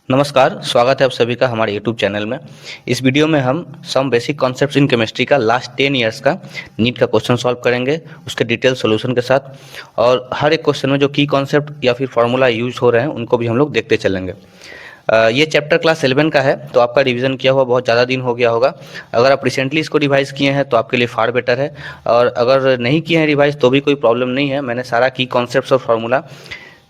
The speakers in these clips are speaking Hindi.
नमस्कार, स्वागत है आप सभी का हमारे यूट्यूब चैनल में। इस वीडियो में हम some basic concepts in chemistry का लास्ट 10 इयर्स का नीट का क्वेश्चन सॉल्व करेंगे उसके डिटेल सॉल्यूशन के साथ, और हर एक क्वेश्चन में जो की कॉन्सेप्ट या फिर फार्मूला यूज हो रहे हैं उनको भी हम लोग देखते चलेंगे। ये चैप्टर क्लास 11 का है, तो आपका रिवीजन किया हुआ बहुत ज़्यादा दिन हो गया होगा। अगर आप रिसेंटली इसको रिवाइज किए हैं तो आपके लिए फार बेटर है, और अगर नहीं किए हैं रिवाइज तो भी कोई प्रॉब्लम नहीं है। मैंने सारा की कॉन्सेप्ट्स और फार्मूला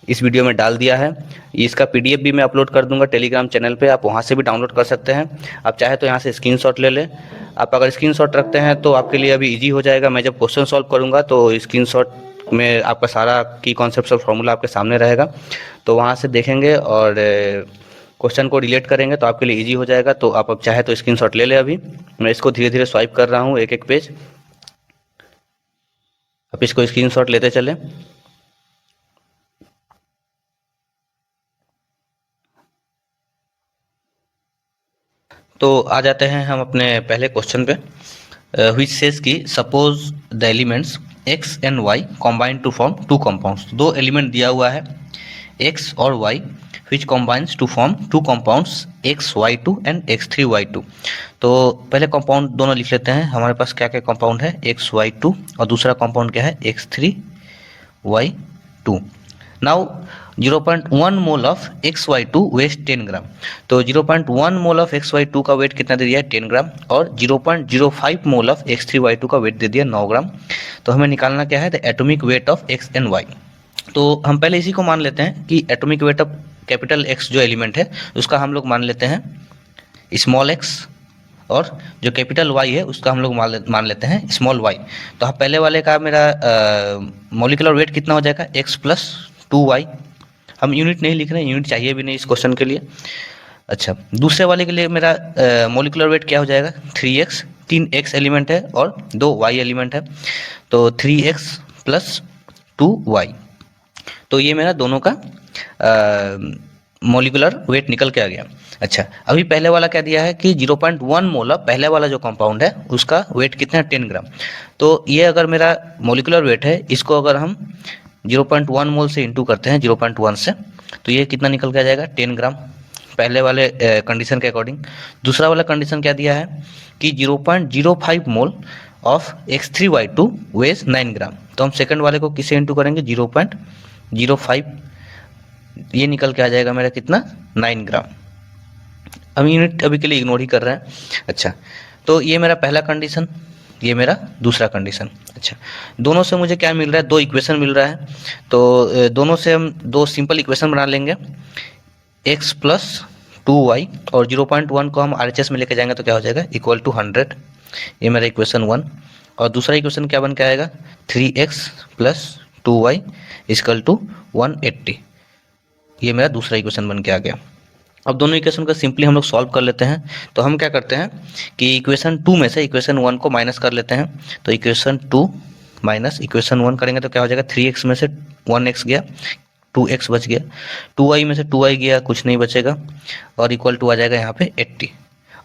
इस वीडियो में डाल दिया है। इसका पीडीएफ भी मैं अपलोड कर दूंगा टेलीग्राम चैनल पे, आप वहाँ से भी डाउनलोड कर सकते हैं। आप चाहे तो यहाँ से स्क्रीनशॉट ले लें। आप अगर स्क्रीनशॉट रखते हैं तो आपके लिए अभी इजी हो जाएगा। मैं जब क्वेश्चन सॉल्व करूँगा तो स्क्रीनशॉट में आपका सारा की कॉन्सेप्ट और फॉर्मूला आपके सामने रहेगा, तो वहाँ से देखेंगे और क्वेश्चन को रिलेट करेंगे तो आपके लिए ईजी हो जाएगा। तो आप अब चाहे तो स्क्रीनशॉट ले लें। अभी मैं इसको धीरे धीरे स्वाइप कर रहा हूँ एक एक पेज, आप इसको स्क्रीनशॉट लेते चलें। तो आ जाते हैं हम अपने पहले क्वेश्चन पे, व्हिच सेज कि suppose the elements x and y combine to form two compounds. दो एलिमेंट दिया हुआ है x और y, which combines to form two compounds x y2 and x3y2। तो पहले कंपाउंड दोनों लिख लेते हैं। हमारे पास क्या क्या कंपाउंड है, x y2 और दूसरा कंपाउंड क्या है, x3y2। Now 0.1 mole of XY2 weight 10 gram. तो 0.1 मोल ऑफ XY2 का वेट कितना दे दिया है, 10 ग्राम, और 0.05 मोल ऑफ X3Y2 का वेट दे दिया 9 ग्राम। तो हमें निकालना क्या है, the atomic weight of X and Y। तो हम पहले इसी को मान लेते हैं कि atomic weight of capital X जो एलिमेंट है उसका हम लोग मान लेते हैं स्मॉल x, और जो कैपिटल Y है उसका हम लोग मान लेते हैं स्मॉल y। तो पहले वाले का मेरा मॉलिक्यूलर वेट कितना हो जाएगा, x प्लस 2y। हम यूनिट नहीं लिख रहे हैं, यूनिट चाहिए भी नहीं इस क्वेश्चन के लिए। अच्छा, दूसरे वाले के लिए मेरा मॉलिक्यूलर वेट क्या हो जाएगा, 3x। 3x एलिमेंट है और 2y एलिमेंट है, तो 3x प्लस 2y। तो ये मेरा दोनों का मॉलिक्यूलर वेट निकल के आ गया। अच्छा, अभी पहले वाला क्या दिया है कि 0.1 मोल पहले वाला जो कंपाउंड है उसका वेट कितना है, 10 ग्राम। तो ये अगर मेरा मॉलिक्यूलर वेट है, इसको अगर हम 0.1 मोल से इंटू करते हैं 0.1 से, तो ये कितना निकल के आ जाएगा, 10 ग्राम, पहले वाले कंडीशन के अकॉर्डिंग। दूसरा वाला कंडीशन क्या दिया है कि 0.05 मोल ऑफ X3Y2 वेज 9 ग्राम। तो हम सेकंड वाले को किससे इंटू करेंगे, 0.05, ये निकल के आ जाएगा मेरा कितना, 9 ग्राम। हम यूनिट अभी के लिए इग्नोर ही कर रहे हैं। अच्छा, तो ये मेरा पहला कंडीशन, ये मेरा दूसरा कंडीशन। अच्छा, दोनों से मुझे क्या मिल रहा है, दो इक्वेशन मिल रहा है। तो दोनों से हम दो सिंपल इक्वेशन बना लेंगे, x प्लस 2y, और 0.1 को हम RHS में लेके जाएंगे तो क्या हो जाएगा, इक्वल टू 100। ये मेरा इक्वेशन 1। और दूसरा इक्वेशन क्या बन के आएगा, 3x plus 2y equal to 180। ये मेरा दूसरा इक्वेशन बन के आ गया। अब दोनों इक्वेशन को सिंपली हम लोग सॉल्व कर लेते हैं। तो हम क्या करते हैं कि इक्वेशन 2 में से इक्वेशन 1 को माइनस कर लेते हैं। तो इक्वेशन 2 माइनस इक्वेशन 1 करेंगे तो क्या हो जाएगा, 3x में से 1x गया, 2x बच गया, 2y में से 2y गया, कुछ नहीं बचेगा, और इक्वल टू आ जाएगा यहाँ पे 80,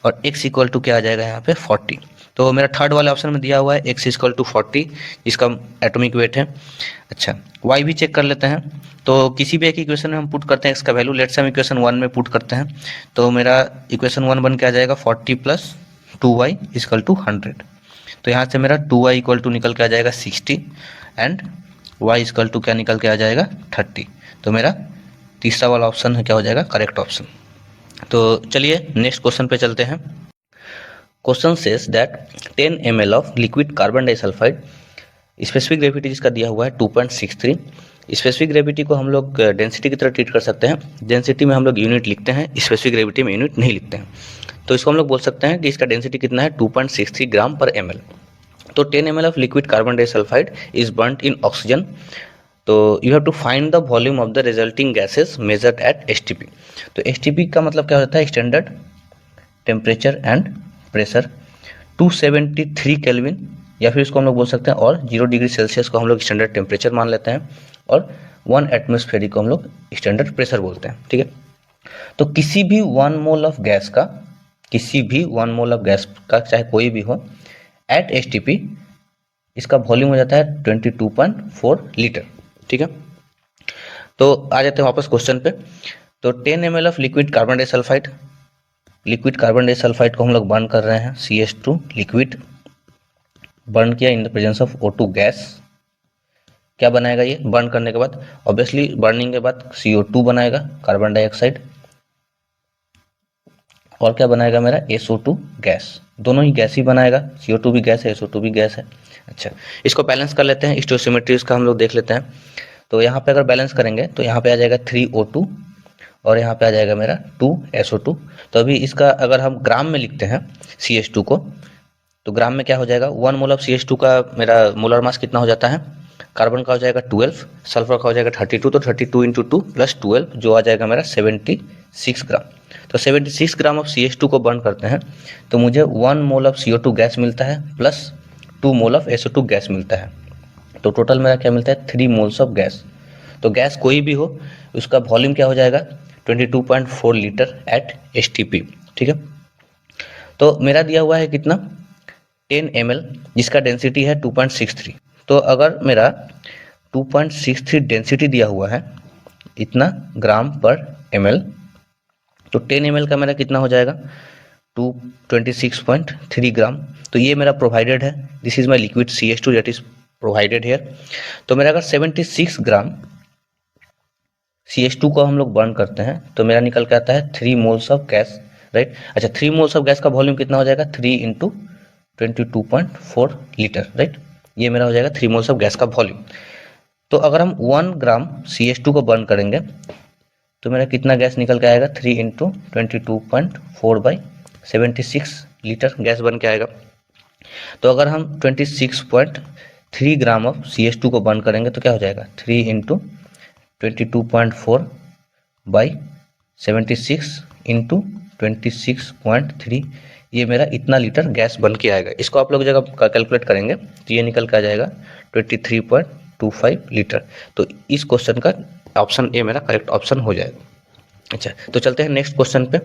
और x इक्वल टू क्या आ जाएगा यहाँ पे 40। तो मेरा थर्ड वाले ऑप्शन में दिया हुआ है x इक्वल टू 40, जिसका एटॉमिक वेट है। अच्छा, y भी चेक कर लेते हैं। तो किसी भी एक इक्वेशन में हम पुट करते हैं x का वैल्यू, लेट्स हम इक्वेशन 1 में पुट करते हैं, तो मेरा इक्वेशन 1 बन के आ जाएगा 40 प्लस 2y इक्वल टू 100। तो यहाँ से मेरा 2y इक्वल टू निकल के आ जाएगा 60, एंड y इक्वल टू क्या निकल के आ जाएगा 30। तो मेरा तीसरा वाला ऑप्शन है क्या हो जाएगा, करेक्ट ऑप्शन। तो चलिए नेक्स्ट क्वेश्चन पे चलते हैं। Question says that 10 ml of liquid carbon disulphide, specific gravity जिसका दिया हुआ है 2.63। स्पेसिफिक ग्रेविटी को हम लोग डेंसिटी की तरह ट्रीट कर सकते हैं। डेंसिटी में हम लोग यूनिट लिखते हैं, स्पेसिफिक ग्रेविटी में यूनिट नहीं लिखते हैं। तो इसको हम लोग बोल सकते हैं कि इसका डेंसिटी कितना है, 2.63 ग्राम पर ml। तो 10 ml of liquid carbon disulphide is burned in oxygen. तो you have to find the volume of the resulting gases measured at STP। तो STP का मतलब क्या होता है, standard temperature and pressure, 273 kelvin, या फिर इसको हम लोग बोल सकते हैं, और 0 डिग्री सेल्सियस को हम लोग स्टैंडर्ड टेम्परेचर मान लेते हैं, और 1 एटमॉस्फेरिक को हम लोग स्टैंडर्ड प्रेशर बोलते हैं। ठीक है, तो किसी भी 1 मोल ऑफ गैस का, किसी भी 1 मोल ऑफ गैस का चाहे कोई भी हो, एट STP इसका वॉल्यूम हो जाता है 22.4 लीटर। ठीक है, तो आ जाते हैं वापस क्वेश्चन पे। तो 10 ml of liquid carbon disulphide, liquid carbon disulphide को हम लोग बर्न कर रहे हैं, CH2 लिक्विड बर्न किया in the presence of O2 gas. क्या बनाएगा ये बर्न करने के बाद? ऑब्वियसली बर्निंग के बाद CO2 बनाएगा, कार्बन डाइऑक्साइड, और क्या बनाएगा मेरा? SO2 gas. दोनों ही गैस ही बनाएगा, CO2 भी गैस है, SO2 भी गैस है। अच्छा, इसको बैलेंस कर लेते हैं, स्टोइसियोमेट्री इसका हम लोग देख लेते हैं। तो यहाँ पे अगर बैलेंस करेंगे तो यहाँ पे आ जाएगा 3O2 और यहाँ पे आ जाएगा मेरा 2SO2। तो अभी इसका अगर हम ग्राम में लिखते हैं CH2 को, तो ग्राम में क्या हो जाएगा? 1 मोल ऑफ CH2 का मेरा मोलर मास कितना हो जाता है? कार्बन का हो जाएगा 12, सल्फर का हो जाएगा 32, तो 32 इंटू 2 प्लस 12 जो आ जाएगा मेरा 76 ग्राम। तो 76 ग्राम ऑफ CH2 को बर्न करते हैं तो मुझे 1 मोल ऑफ CO2 गैस मिलता है plus 2 mole of SO2 gas मिलता है। तो टोटल मेरा क्या मिलता है? 3 मोल्स ऑफ गैस। तो गैस कोई भी हो उसका वॉल्यूम क्या हो जाएगा? 22.4 लीटर एट STP। ठीक है, तो मेरा दिया हुआ है कितना? 10 ml जिसका डेंसिटी है 2.63। तो अगर मेरा 2.63 डेंसिटी दिया हुआ है इतना ग्राम पर ml, तो 10 ml का मेरा कितना हो जाएगा? 226.3 ग्राम। तो ये मेरा प्रोवाइडेड है, this is my liquid CH2 that is provided here. तो मेरा अगर 76 ग्राम CH2 को हम लोग बर्न करते हैं तो मेरा निकल के आता है 3 मोल्स ऑफ गैस, राइट। अच्छा, 3 मोल्स ऑफ गैस का वॉल्यूम कितना हो जाएगा? 3 इंटू 22.4 लीटर, राइट। ये मेरा हो जाएगा 3 मोल्स ऑफ गैस का वॉल्यूम। तो अगर हम 1 ग्राम CH2 को बर्न करेंगे तो मेरा कितना गैस निकल के आएगा? 3 इंटू 22.4 बाई 76 लीटर गैस बन के आएगा। तो अगर हम 26.3 ग्राम ऑफ CH2 को बर्न करेंगे तो क्या हो जाएगा? 3 इंटू 22.4 बाई 76 इंटू 26.3, ये मेरा इतना लीटर गैस बन के आएगा। इसको आप लोग जब कैलकुलेट करेंगे तो ये निकल के आ जाएगा 23.25 लीटर। तो इस क्वेश्चन का ऑप्शन ए मेरा करेक्ट ऑप्शन हो जाएगा। अच्छा, तो चलते हैं नेक्स्ट क्वेश्चन पे।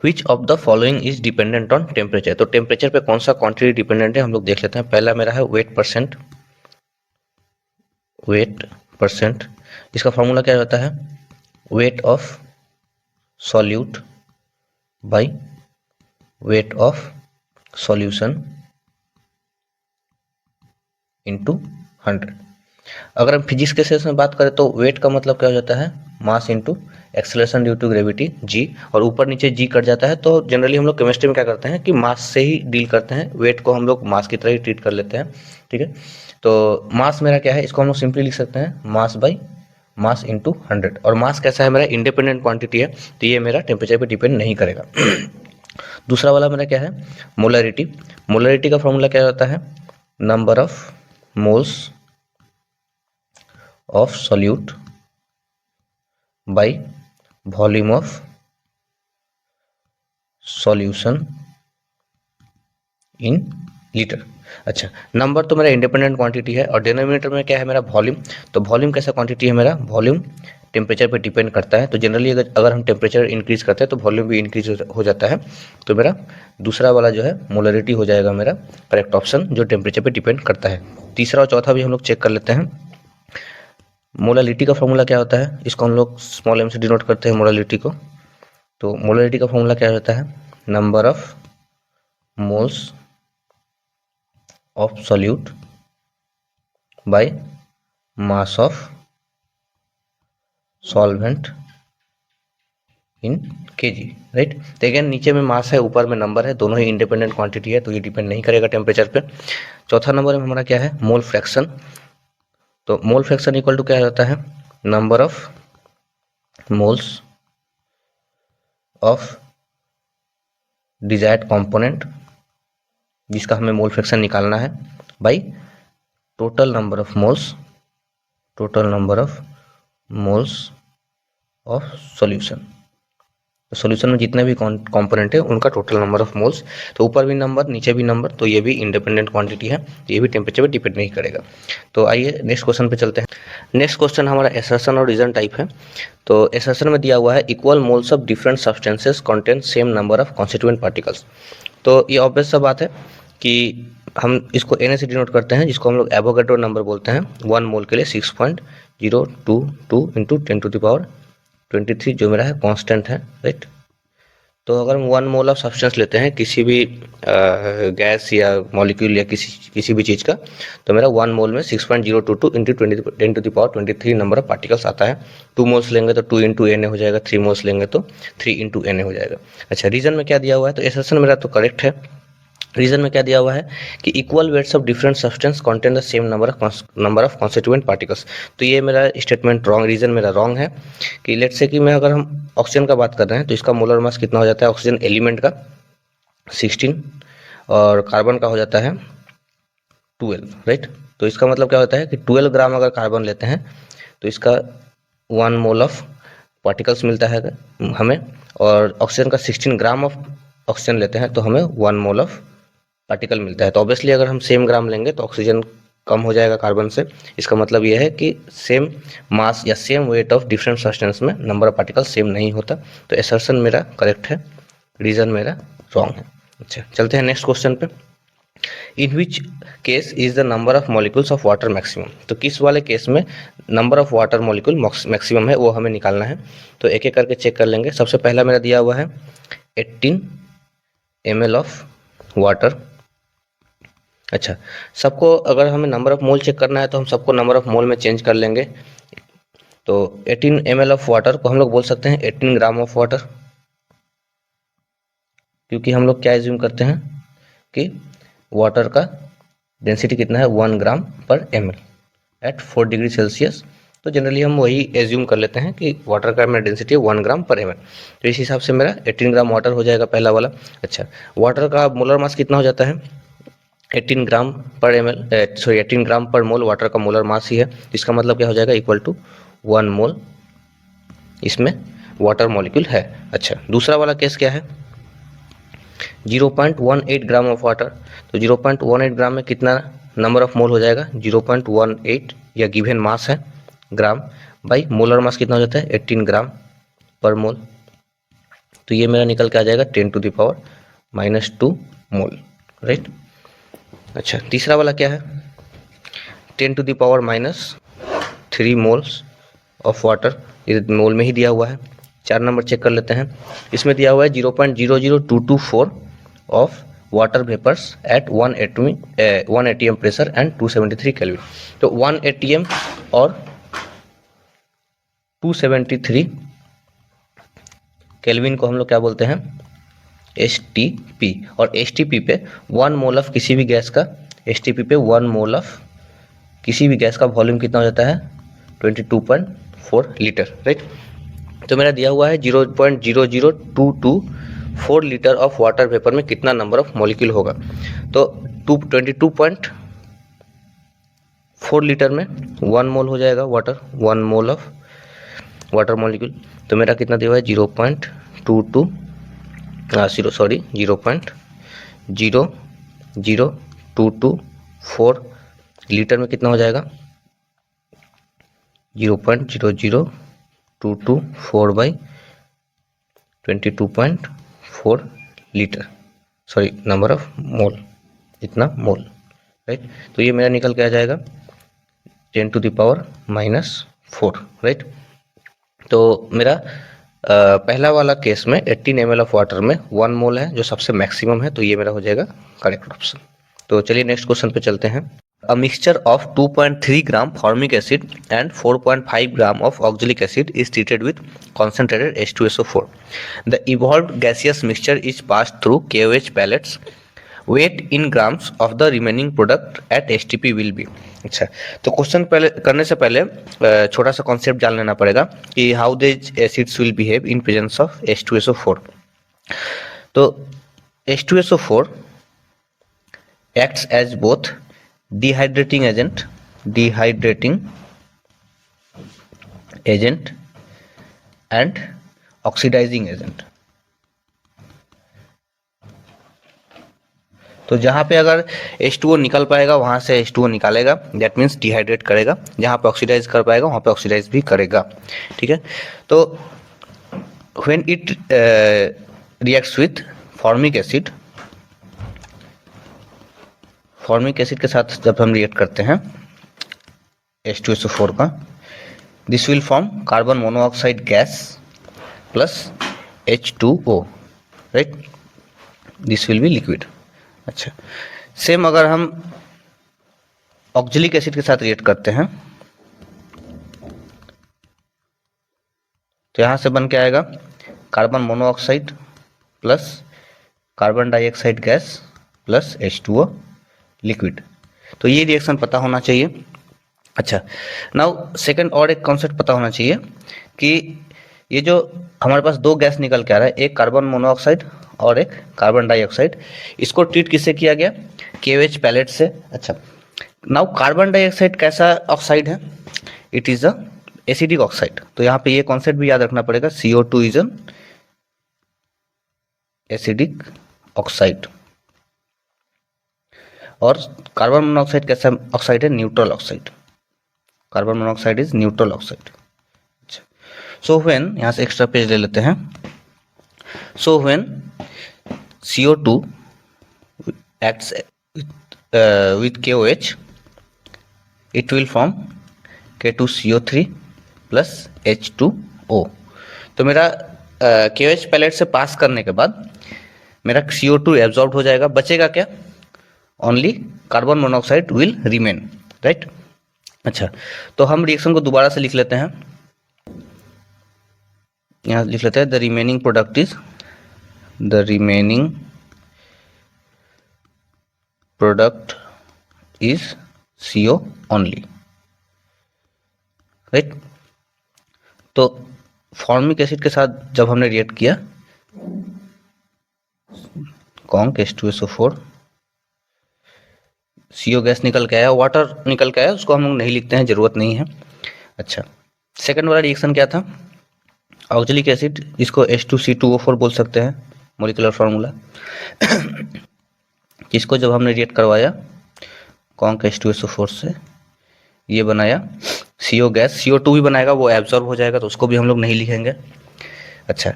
Which of the following is dependent on temperature? तो टेम्परेचर पे कौन सा क्वांटिटी डिपेंडेंट है हम लोग देख लेते हैं। पहला मेरा है वेट परसेंट, वेट परसेंट, इसका फॉर्मूला क्या होता है? Weight of solute by weight of solution into 100। अगर हम फिजिक्स के सेंस में बात करें तो वेट का मतलब क्या हो जाता है? Mass into acceleration due to gravity g, और ऊपर नीचे g कट जाता है। तो जनरली हम लोग केमिस्ट्री में क्या करते हैं कि मास से ही डील करते हैं, वेट को हम लोग मास की तरह ही ट्रीट कर लेते हैं। ठीक है, तो मास मेरा क्या है? इसको हम लोग सिंपली लिख सकते हैं मास बाई मास इंटू 100। और मास कैसा है मेरा? इंडिपेंडेंट क्वांटिटी है, तो ये मेरा टेम्परेचर पे डिपेंड नहीं करेगा। दूसरा वाला मेरा क्या है? मोलरिटी। मोलरिटी का फॉर्मूला क्या होता है? Number of moles of solute by volume of solution in litre. अच्छा, नंबर तो मेरा इंडिपेंडेंट क्वांटिटी है और डिनोमिनेटर में क्या है मेरा? वॉल्यूम। तो वॉल्यूम कैसा क्वांटिटी है मेरा? वॉल्यूम टेम्परेचर पे डिपेंड करता है। तो जनरली अगर हम टेम्परेचर इंक्रीज करते हैं तो वॉल्यूम भी इंक्रीज हो जाता है। तो मेरा दूसरा वाला जो है मोलरिटी हो जाएगा मेरा करेक्ट ऑप्शन, जो टेम्परेचर पे डिपेंड करता है। तीसरा और चौथा भी हम लोग चेक कर लेते हैं। मोलरिटी का फॉर्मूला क्या होता है? इसको हम लोग स्मॉल m से डिनोट करते हैं मोलरिटी को। तो मोलरिटी का फॉर्मूला क्या होता है? Number of moles of solute by mass of solvent in kg, right. तो अगेन नीचे में मास है, ऊपर में नंबर है, दोनों ही इंडिपेंडेंट क्वांटिटी है, तो ये डिपेंड नहीं करेगा टेम्परेचर पे। चौथा नंबर में हमारा क्या है? Mole fraction. तो मोल फ्रैक्शन इक्वल टू क्या होता है? Number of moles of desired component, जिसका हमें मोल फ्रैक्शन निकालना है, by total number of moles, total number of moles of solution. Solution में जितने भी कंपोनेंट है उनका टोटल नंबर ऑफ मोल्स। तो ऊपर भी नंबर नीचे भी नंबर, तो ये भी इंडिपेंडेंट क्वांटिटी है, तो ये भी टेम्परेचर पे डिपेंड नहीं करेगा। तो आइए नेक्स्ट क्वेश्चन पे चलते हैं। नेक्स्ट क्वेश्चन हमारा एसर्शन और रीजन टाइप है। तो एसर्शन में दिया हुआ है equal moles of different substances contain same number of constituent particles. तो ये ऑब्वियस सा बात है कि हम इसको Na से डिनोट करते हैं, जिसको हम लोग एवोगाड्रो नंबर बोलते हैं। 1 मोल के लिए 6.022 इंटू 10⁻²⁰ 23 जो मेरा है कांस्टेंट है, राइट। तो अगर हम 1 मोल ऑफ सब्सटेंस लेते हैं किसी भी गैस या मॉलिक्यूल या किसी भी चीज़ का, तो मेरा 1 मोल में 6.022 into 10 to the power 23 number of particles आता है। 2 मोल्स लेंगे तो 2 इंटू एन हो जाएगा, 3 मोल्स लेंगे तो 3 इंटू एन हो जाएगा। अच्छा, रीजन में क्या दिया हुआ है, तो असर्शन मेरा तो करेक्ट है। रीजन में क्या दिया हुआ है कि equal weights of different substance contain the same number of constituent particles. तो ये मेरा स्टेटमेंट रॉन्ग, रीजन मेरा रॉन्ग है कि लेट्स से कि मैं अगर हम ऑक्सीजन का बात कर रहे हैं तो इसका मोलर मास कितना हो जाता है ऑक्सीजन एलिमेंट का 16 और कार्बन का हो जाता है 12, राइट। तो इसका मतलब क्या होता है कि 12 ग्राम अगर कार्बन लेते हैं तो इसका 1 मोल ऑफ पार्टिकल्स मिलता है हमें, और ऑक्सीजन का 16 ग्राम ऑफ ऑक्सीजन लेते हैं तो हमें 1 मोल ऑफ पार्टिकल मिलता है। तो ऑब्वियसली अगर हम सेम ग्राम लेंगे तो ऑक्सीजन कम हो जाएगा कार्बन से। इसका मतलब यह है कि सेम मास या same weight of different substance में नंबर ऑफ पार्टिकल सेम नहीं होता। तो असर्शन मेरा करेक्ट है, रीजन मेरा रॉन्ग है। अच्छा, चलते हैं नेक्स्ट क्वेश्चन पे। In which case is the number of molecules of water maximum. तो किस वाले केस में number of water molecule maximum है वो हमें निकालना है। तो एक एक करके चेक कर लेंगे। सबसे पहला मेरा दिया हुआ है 18 ml ऑफ वाटर। अच्छा, सबको अगर हमें नंबर ऑफ मोल चेक करना है तो हम सबको नंबर ऑफ मोल में चेंज कर लेंगे। तो 18 ml ऑफ वाटर को हम लोग बोल सकते हैं 18 ग्राम ऑफ वाटर, क्योंकि हम लोग क्या एज्यूम करते हैं कि वाटर का डेंसिटी कितना है 1 ग्राम per ml eight 4 degree Celsius. तो जनरली हम वही एज्यूम कर लेते हैं कि वाटर का मेरा डेंसिटी है 1 ग्राम पर ml। तो इस हिसाब से मेरा 18 ग्राम वाटर हो जाएगा पहला वाला। अच्छा, वाटर का मोलर मास कितना हो जाता है 18 ग्राम पर ml, 18 ग्राम पर मोल वाटर का मोलर मास ही है। इसका मतलब क्या हो जाएगा इक्वल टू 1 मोल इसमें वाटर मॉलिक्यूल है। अच्छा, दूसरा वाला केस क्या है 0.18 ग्राम ऑफ वाटर। तो 0.18 ग्राम में कितना नंबर ऑफ मोल हो जाएगा 0.18 या गिवन मास है ग्राम बाई मोलर मास कितना हो जाता है 18 ग्राम पर मोल। तो ये मेरा निकल के आ जाएगा 10 to the power -2 mole, right. अच्छा, तीसरा वाला क्या है 10 to the power -3 moles of water, ये मोल में ही दिया हुआ है। 4 नंबर चेक कर लेते हैं। इसमें दिया हुआ है 0.00224 of water vapours at 1 atm pressure and 273 kelvin. तो 1 atm और 273 केल्विन को हम लोग क्या बोलते हैं STP। और STP पे 1 मोल ऑफ किसी भी गैस का STP पे 1 मोल ऑफ किसी भी गैस का वॉल्यूम कितना हो जाता है 22.4 लीटर, राइट। तो मेरा दिया हुआ है 0.00224 लीटर ऑफ वाटर वेपर में कितना नंबर ऑफ मॉलिक्यूल होगा। तो 22.4 लीटर में 1 मोल हो जाएगा water, 1 mole of water molecule. तो मेरा कितना दिया हुआ है 0.0224 लीटर में कितना हो जाएगा 0.00224 by 22.4 litre, sorry number of mole, इतना मोल, राइट। तो ये मेरा निकल के आ जाएगा 10 टू द पावर -4, राइट। तो मेरा पहला वाला केस में 18 ml ऑफ वाटर में 1 मोल है जो सबसे मैक्सिमम है। तो ये मेरा हो जाएगा करेक्ट ऑप्शन। तो चलिए नेक्स्ट क्वेश्चन पे चलते हैं। A mixture of 2.3 gram formic acid and 4.5 gram of oxalic acid is treated with concentrated H2SO4. The evolved gaseous mixture is passed through KOH pellets. Weight in grams of the remaining product at STP will be. अच्छा, तो क्वेश्चन पहले करने से पहले छोटा सा कॉन्सेप्ट जान लेना पड़ेगा कि how this acids will behave in presence of H2SO4. तो H2SO4 acts as both dehydrating agent and oxidizing agent. तो जहाँ पे अगर H2O निकल पाएगा वहाँ से H2O निकालेगा, दैट मीन्स डिहाइड्रेट करेगा। जहाँ पे ऑक्सीडाइज कर पाएगा वहाँ पे ऑक्सीडाइज भी करेगा, ठीक है। तो when it reacts with formic acid के साथ जब हम रिएक्ट करते हैं H2SO4 का, this will form carbon monoxide gas plus H2O, right, this will be liquid. अच्छा, सेम अगर हम ऑक्जेलिक एसिड के साथ रिएक्ट करते हैं तो यहां से बन के आएगा carbon monoxide plus carbon dioxide gas plus H2O liquid. तो ये रिएक्शन पता होना चाहिए। अच्छा, नाउ सेकंड और एक कॉन्सेप्ट पता होना चाहिए कि ये जो हमारे पास दो गैस निकल के आ रहा है, एक कार्बन मोनोऑक्साइड और एक कार्बन डाइऑक्साइड, इसको ट्रीट किससे किया गया, KOH पैलेट से। अच्छा, नाउ कार्बन डाइऑक्साइड कैसा ऑक्साइड है, it is a acidic oxide. तो यहाँ पे ये कॉन्सेप्ट भी याद रखना पड़ेगा, CO2 is an acidic oxide. और कार्बन मोनोऑक्साइड कैसा ऑक्साइड है, neutral oxide. Carbon monoxide is neutral oxide. अच्छा, सो व्हेन, यहाँ से एक्स्ट्रा पेज ले लेते हैं। So when CO2 acts with KOH, it will form K2CO3 plus H2O। तो मेरा KOH पैलेट से पास करने के बाद मेरा CO2 एब्जॉर्ब हो जाएगा, बचेगा क्या, only carbon monoxide will remain, right. अच्छा, तो हम रिएक्शन को दोबारा से लिख लेते हैं। यहाँ लिख लेते हैं the remaining product is, the remaining product is CO only, right. तो फॉर्मिक एसिड के साथ जब हमने रिएक्ट किया, कॉन्क H2SO4, CO गैस निकल के आया, वाटर निकल के आया, उसको हम लोग नहीं लिखते हैं, जरूरत नहीं है। अच्छा, सेकंड वाला रिएक्शन क्या था, ऑक्जेलिक एसिड, इसको H2C2O4 बोल सकते हैं, मोलिकुलर फार्मूला। इसको जब हमने रिएक्ट करवाया कॉन्क H2SO4 से, ये बनाया CO गैस, CO2 भी बनाएगा, वो एब्जॉर्ब हो जाएगा, तो उसको भी हम लोग नहीं लिखेंगे। अच्छा,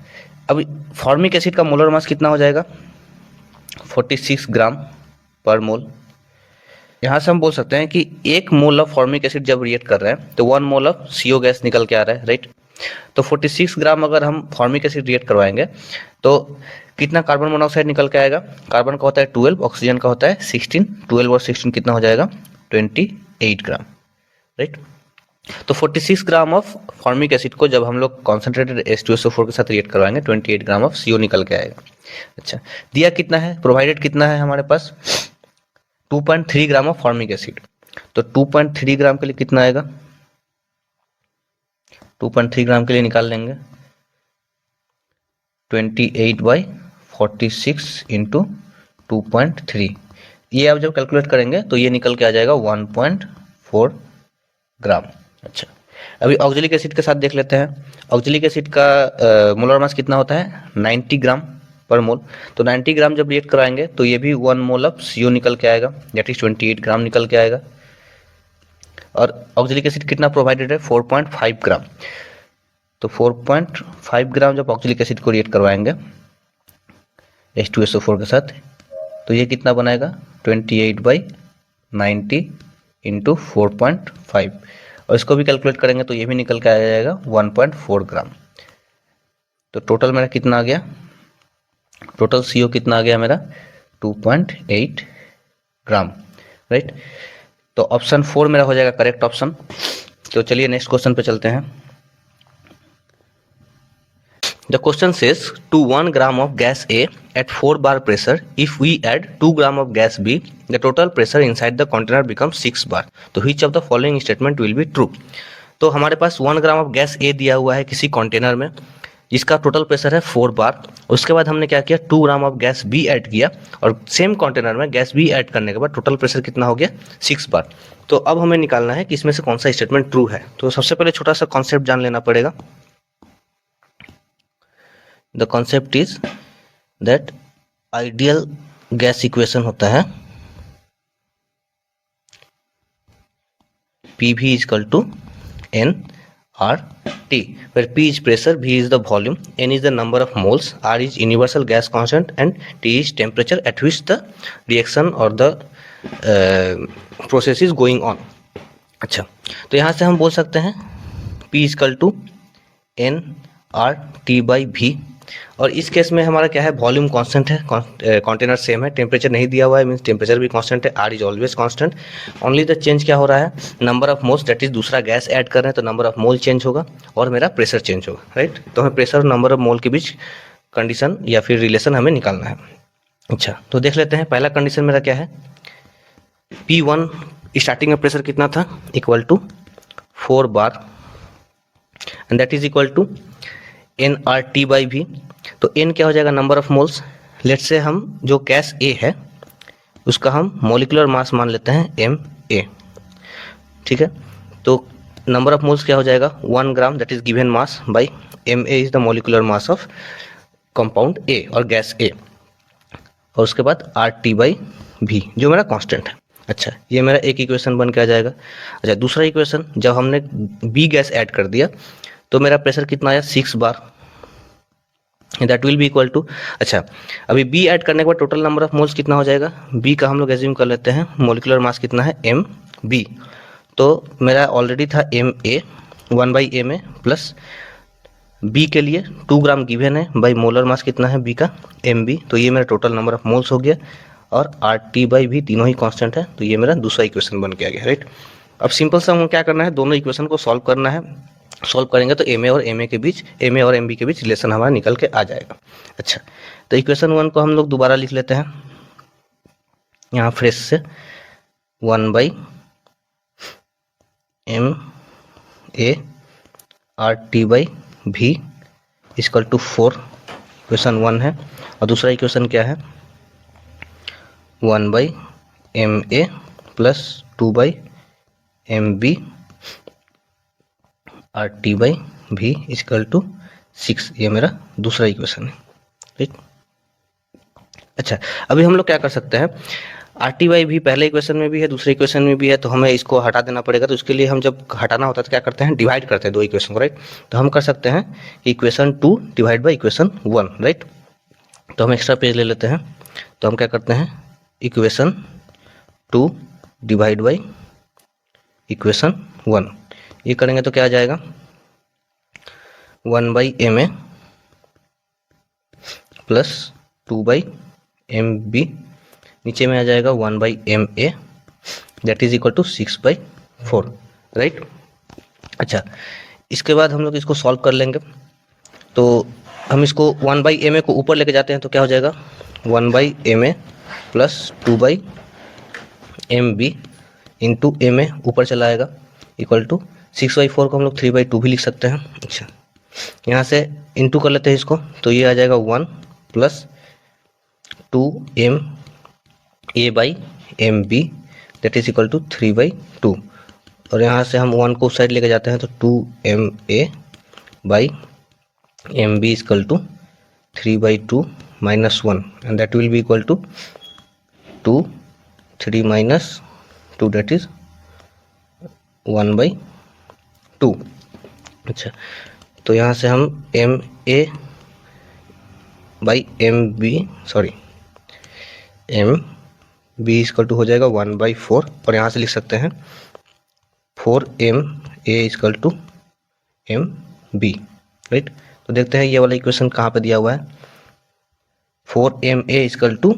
अब फॉर्मिक एसिड का मोलर मास कितना हो जाएगा, 46 ग्राम पर मोल। यहाँ से हम बोल सकते हैं कि 1 मोल ऑफ फॉर्मिक एसिड जब रिएक्ट कर रहे हैं तो 1 मोल ऑफ CO गैस निकल के आ रहा है, राइट। तो 46 ग्राम अगर हम फॉर्मिक एसिड रिएक्ट करवाएंगे तो कितना कार्बन मोनोऑक्साइड निकल के आएगा, कार्बन का होता है 12, ऑक्सीजन का होता है 16, 12 और 16 कितना हो जाएगा, 28 ग्राम, राइट। तो 46 ग्राम ऑफ फॉर्मिक एसिड को जब हम लोग कॉन्सेंट्रेटेड H2SO4 के साथ रिएक्ट करवाएंगे, 28 ग्राम ऑफ CO निकल के आएगा। अच्छा, दिया कितना है, प्रोवाइडेड कितना है हमारे पास, 2.3 ग्राम ऑफ फॉर्मिक एसिड। तो 2.3 ग्राम के लिए कितना आएगा, 2.3 ग्राम के लिए निकाल लेंगे 28/46 इंटू 2.3। ये आप जब कैलकुलेट करेंगे तो ये निकल के आ जाएगा 1.4 ग्राम। अच्छा, अभी ऑक्जेलिक एसिड के साथ देख लेते हैं। ऑक्जेलिक एसिड का मोलर मास कितना होता है, 90 ग्राम पर मोल। तो 90 ग्राम जब रिएक्ट कराएंगे तो ये भी 1 मोल ऑफ CO निकल के आएगा, दैट इज 28 ग्राम निकल के आएगा। और ऑक्जेलिक एसिड कितना प्रोवाइडेड है, 4.5 ग्राम। तो 4.5 ग्राम जब ऑक्जेलिक एसिड को रिएक्ट करवाएंगे H2SO4 के साथ, तो ये कितना बनाएगा, 28/90 इंटू 4.5, और इसको भी कैलकुलेट करेंगे तो ये भी निकल के आ जाएगा 1.4 ग्राम। तो टोटल मेरा कितना आ गया, टोटल CO कितना आ गया मेरा, 2.8 ग्राम, राइट। तो ऑप्शन 4 मेरा हो जाएगा करेक्ट ऑप्शन। तो चलिए नेक्स्ट क्वेश्चन पे चलते हैं। The question says to 1 gram of gas A at 4 bar pressure, if we add 2 gram of gas B, the total pressure inside the container becomes 6 bar. तो which of the following statement will be true? तो हमारे पास 1 ग्राम ऑफ गैस A दिया हुआ है किसी कंटेनर में, जिसका टोटल प्रेशर है 4 बार। उसके बाद हमने क्या किया, 2 gram of gas B add किया, और सेम कंटेनर में गैस B ऐड करने के बाद टोटल प्रेशर कितना हो गया, 6 बार। तो अब हमें निकालना है कि इसमें से कौन सा स्टेटमेंट ट्रू है। तो सबसे पहले छोटा सा कॉन्सेप्ट जान लेना पड़ेगा। The concept is that ideal gas equation होता है PV is equal to nRT, where P is pressure, V is the volume, N is the number of moles, R is universal gas constant, and T is temperature at which the reaction or the process is going on. अच्छा, तो यहाँ से हम बोल सकते हैं P is equal to RT/V। और इस केस में हमारा क्या है, वॉल्यूम कांस्टेंट है, कंटेनर सेम है, टेम्परेचर नहीं दिया हुआ है, मींस टेम्परेचर भी कांस्टेंट है, R is always constant. Only the change क्या हो रहा है, number of moles, that is दूसरा गैस ऐड कर रहे हैं तो नंबर ऑफ मोल चेंज होगा और मेरा प्रेशर चेंज होगा, राइट। तो हमें प्रेशर और नंबर ऑफ मोल के बीच कंडीशन या फिर रिलेशन हमें निकालना है। अच्छा, तो देख लेते हैं पहला कंडीशन मेरा क्या है, P1 स्टार्टिंग में प्रेशर कितना था, equal to 4 bar and that is equal to nRT/V। तो n क्या हो जाएगा, नंबर ऑफ मोल्स। लेट से हम जो गैस A है उसका हम मोलिकुलर मास मान लेते हैं Ma, ठीक है। तो नंबर ऑफ मोल्स क्या हो जाएगा, 1 gram, that is given mass by Ma is the molecular mass of compound A और गैस A, और उसके बाद RT/V जो मेरा कांस्टेंट है। अच्छा, ये मेरा एक इक्वेशन बन के आ जाएगा। अच्छा, दूसरा इक्वेशन, जब हमने B गैस ऐड कर दिया तो मेरा प्रेशर कितना आया, 6 bar, that will be equal to. अच्छा, अभी B ऐड करने के बाद टोटल नंबर ऑफ मोल्स कितना हो जाएगा, B का हम लोग एज्यूम कर लेते हैं मोलिकुलर मास कितना है, Mb। तो मेरा ऑलरेडी था Ma 1/Ma प्लस B के लिए 2 ग्राम गिवन है, बाई मोलर मास कितना है B का, Mb। तो ये मेरा टोटल नंबर ऑफ मोल्स हो गया और RT/V तीनों ही कांस्टेंट है, तो ये मेरा दूसरा इक्वेशन बन के आ गया, राइट। अब सिंपल सा हम क्या करना है, दोनों इक्वेशन को सॉल्व करना है। सॉल्व करेंगे तो Ma और Ma के बीच, Ma और Mb के बीच रिलेशन हमारा निकल के आ जाएगा। अच्छा, तो इक्वेशन 1 को हम लोग दोबारा लिख लेते हैं यहाँ फ्रेश से, 1/Ma RT/V equal to 4, equation 1 है। और दूसरा इक्वेशन क्या है, 1/Ma plus 2/Mb RT/V equal to 6, ये मेरा दूसरा इक्वेशन है, ठीक। अच्छा, अभी हम लोग क्या कर सकते हैं, RT/V पहले इक्वेशन में भी है, दूसरे इक्वेशन में भी है, तो हमें इसको हटा देना पड़ेगा। तो उसके लिए हम जब हटाना होता है तो क्या करते हैं, डिवाइड करते हैं दो इक्वेशन को, राइट। तो हम कर सकते हैं equation 2 divide by equation 1, right. तो हम एक्स्ट्रा पेज ले लेते हैं, तो हम क्या करते हैं, इक्वेशन 2 डिवाइड बाई इक्वेशन 1, ये करेंगे तो क्या आ जाएगा, 1/Ma प्लस 2/Mb, नीचे में आ जाएगा 1/Ma, that is equal to 6/4, right. अच्छा, इसके बाद हम लोग इसको सॉल्व कर लेंगे। तो हम इसको 1/Ma को ऊपर लेके जाते हैं तो क्या हो जाएगा, 1/Ma plus 2/Mb into Ma ऊपर चला आएगा, इक्वल टू 6/4 को हम लोग 3/2 भी लिख सकते हैं। अच्छा, यहाँ से इंटू कर लेते हैं इसको, तो ये आ जाएगा 1 plus 2Ma/Mb that is equal to 3/2, और यहाँ से हम 1 को उस साइड लेके जाते हैं तो 2Ma/Mb equal to 3/2 minus 1 and that will be equal to 2 3 minus 2 that is 1/2। अच्छा, तो यहाँ से हम Mb इक्वल टू हो जाएगा 1/4, और यहाँ से लिख सकते हैं 4Ma equal to Mb, right. तो देखते हैं ये वाला इक्वेशन कहाँ पे दिया हुआ है, 4Ma इक्वल टू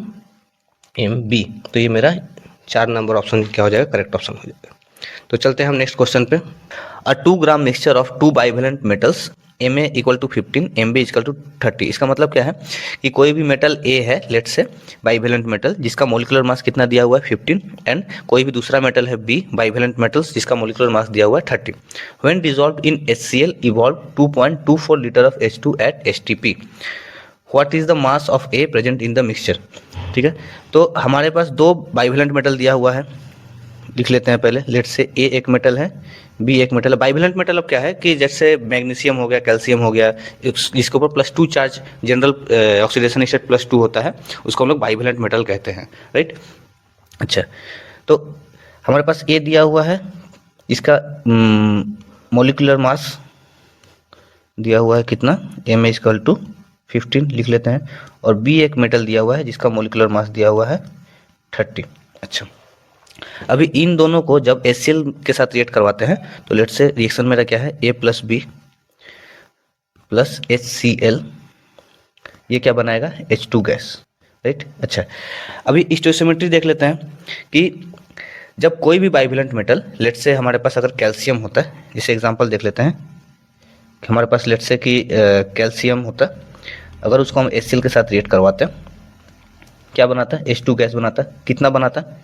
Mb, तो ये मेरा 4 नंबर ऑप्शन क्या हो जाएगा, करेक्ट ऑप्शन हो जाएगा। तो चलते हैं हम नेक्स्ट क्वेश्चन पे। A 2 gram mixture of 2 bivalent metals Ma equal to 15, Mb equal to 30। इसका मतलब क्या है कि कोई भी मेटल A है, लेट से बाइवेलेंट मेटल, जिसका मोलिकुलर मास कितना दिया हुआ है 15, एंड कोई भी दूसरा मेटल है B बाइवेलेंट मेटल्स जिसका मोलिकुलर मास दिया हुआ है 30। When dissolved in HCl evolve 2.24 litre of H2 at HTP, what is the mass of A present in the mixture. ठीक है, तो हमारे पास दो बाइवेलेंट मेटल दिया हुआ है, लिख लेते हैं पहले। लेट से A एक मेटल है, B एक मेटल है। बाइवेलेंट मेटल अब क्या है कि जैसे मैग्नीशियम हो गया, कैल्शियम हो गया, इसके ऊपर +2 चार्ज, जनरल ऑक्सीडेशन स्टेट +2 होता है, उसको हम लोग बाइवेलेंट मेटल कहते हैं, राइट। अच्छा, तो हमारे पास A दिया हुआ है, इसका मोलिकुलर मास दिया हुआ है कितना, Ma इक्वल टू 15 लिख लेते हैं, और B एक मेटल दिया हुआ है जिसका मोलिकुलर मास दिया हुआ है 30। अच्छा, अभी इन दोनों को जब HCl के साथ रिएक्ट करवाते हैं तो लेट से रिएक्शन मेरा क्या है, A plus B plus HCl, ये क्या बनाएगा, H2 गैस, राइट। अच्छा, अभी स्टोइसियोमेट्री देख लेते हैं कि जब कोई भी बाइवेलेंट मेटल, लेट से हमारे पास अगर कैल्शियम होता है, जैसे एग्जांपल देख लेते हैं कि हमारे पास लेट से कि कैल्शियम होता है, अगर उसको हम HCl के साथ रिएक्ट करवाते हैं, क्या बनाता है, H2 गैस बनाता है। कितना बनाता है,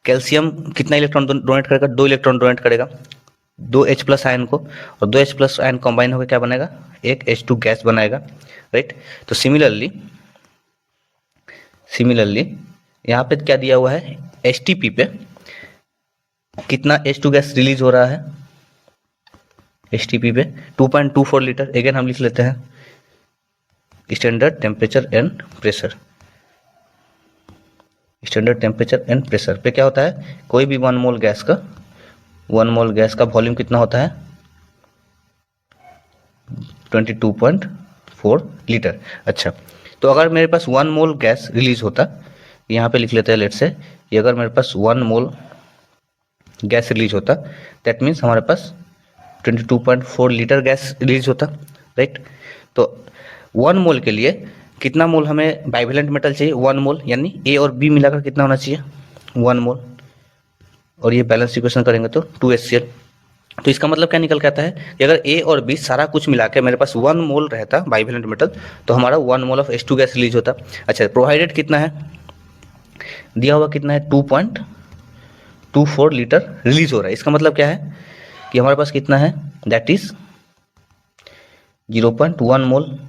कैल्शियम कितना इलेक्ट्रॉन डोनेट करेगा, 2 इलेक्ट्रॉन डोनेट करेगा 2 H प्लस आयन को, और 2 H प्लस आयन कंबाइन होकर क्या बनेगा, एक H2 गैस बनाएगा, राइट। तो सिमिलरली यहाँ पे क्या दिया हुआ है, HTP पे कितना H2 गैस रिलीज हो रहा है, HTP पे 2.24 लीटर। अगेन हम लिख लेते हैं standard temperature and pressure. Standard temperature and pressure पे क्या होता है, कोई भी 1 मोल गैस का वॉल्यूम कितना होता है, 22.4 लीटर। अच्छा, तो अगर मेरे पास 1 मोल गैस रिलीज होता, यहाँ पे लिख लेते हैं लेट से, ये अगर मेरे पास 1 मोल गैस रिलीज होता, दैट मीन्स हमारे पास 22.4 लीटर गैस रिलीज होता, राइट। तो 1 मोल के लिए कितना मोल हमें बाइवेलेंट मेटल चाहिए, 1 मोल, यानी A और B मिलाकर कितना होना चाहिए, 1 मोल, और ये बैलेंस इक्वेशन करेंगे तो 2HCl। तो इसका मतलब क्या निकल के आता है कि अगर A और B सारा कुछ मिला के मेरे पास 1 मोल रहता बाइवेलेंट मेटल, तो हमारा 1 mole of H2 gas release होता। अच्छा, प्रोवाइडेड कितना है, दिया हुआ कितना है, 2.24 लीटर रिलीज हो रहा है। इसका मतलब क्या है कि हमारे पास कितना है, that is 0.1 mole,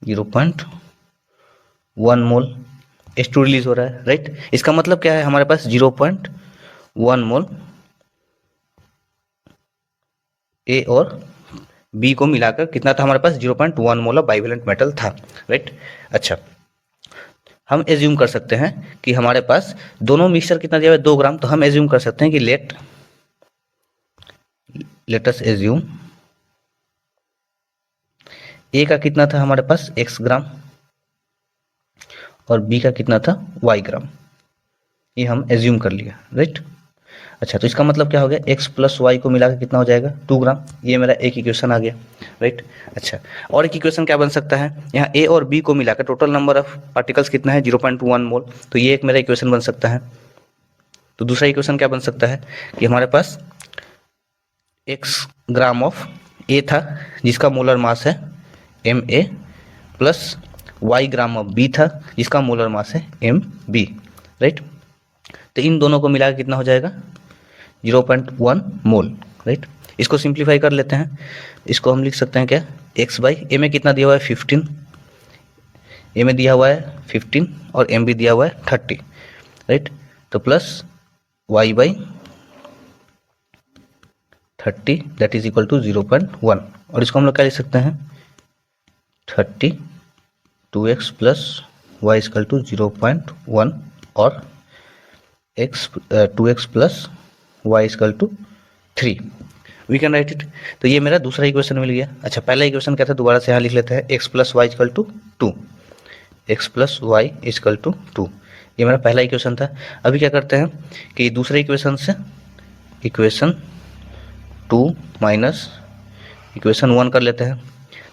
0.1 mole H2 release हो रहा है, राइट। इसका मतलब क्या है, हमारे पास 0.1 मोल A और B को मिलाकर कितना था हमारे पास, 0.1 मोल ऑफ बाइवेलेंट मेटल था, राइट। अच्छा, हम एज्यूम कर सकते हैं कि हमारे पास दोनों मिक्सचर कितना दिया हुआ है, 2 ग्राम। तो हम एज्यूम कर सकते हैं कि लेट अस एज्यूम A का कितना था हमारे पास, x ग्राम, और B का कितना था, y ग्राम। ये हम एज्यूम कर लिया, राइट। अच्छा, तो इसका मतलब क्या हो गया, x प्लस वाई को मिलाकर कितना हो जाएगा, 2 ग्राम। ये मेरा एक इक्वेशन आ गया, राइट। अच्छा, और एक इक्वेशन क्या बन सकता है, यहाँ A और B को मिलाकर टोटल नंबर ऑफ पार्टिकल्स कितना है, 0.1 मोल। तो ये एक मेरा इक्वेशन बन सकता है। तो दूसरा इक्वेशन क्या बन सकता है कि हमारे पास x ग्राम ऑफ A था, जिसका मोलर मास है Ma, plus y gram of B था, जिसका मोलर मास है Mb, राइट। तो इन दोनों को मिलाकर कितना हो जाएगा, 0.1 मोल, राइट। इसको सिंप्लीफाई कर लेते हैं, इसको हम लिख सकते हैं क्या, x बाई ए में कितना दिया हुआ है, 15, ए में दिया हुआ है 15 और एम भी दिया हुआ है 30, राइट। तो plus y by 30 that is equal to 0.1, और इसको हम लोग क्या लिख सकते हैं, 30 2x plus Y equal to 0.1 और x 2x plus Y equal to 3, we can write it. तो ये मेरा दूसरा इक्वेशन मिल गया। अच्छा, पहला इक्वेशन क्या था, दोबारा से यहाँ लिख लेते हैं, x plus Y equal to 2, x plus Y equal to 2, ये मेरा पहला इक्वेशन था। अभी क्या करते हैं कि दूसरे इक्वेशन से इक्वेशन 2 माइनस इक्वेशन 1 कर लेते हैं।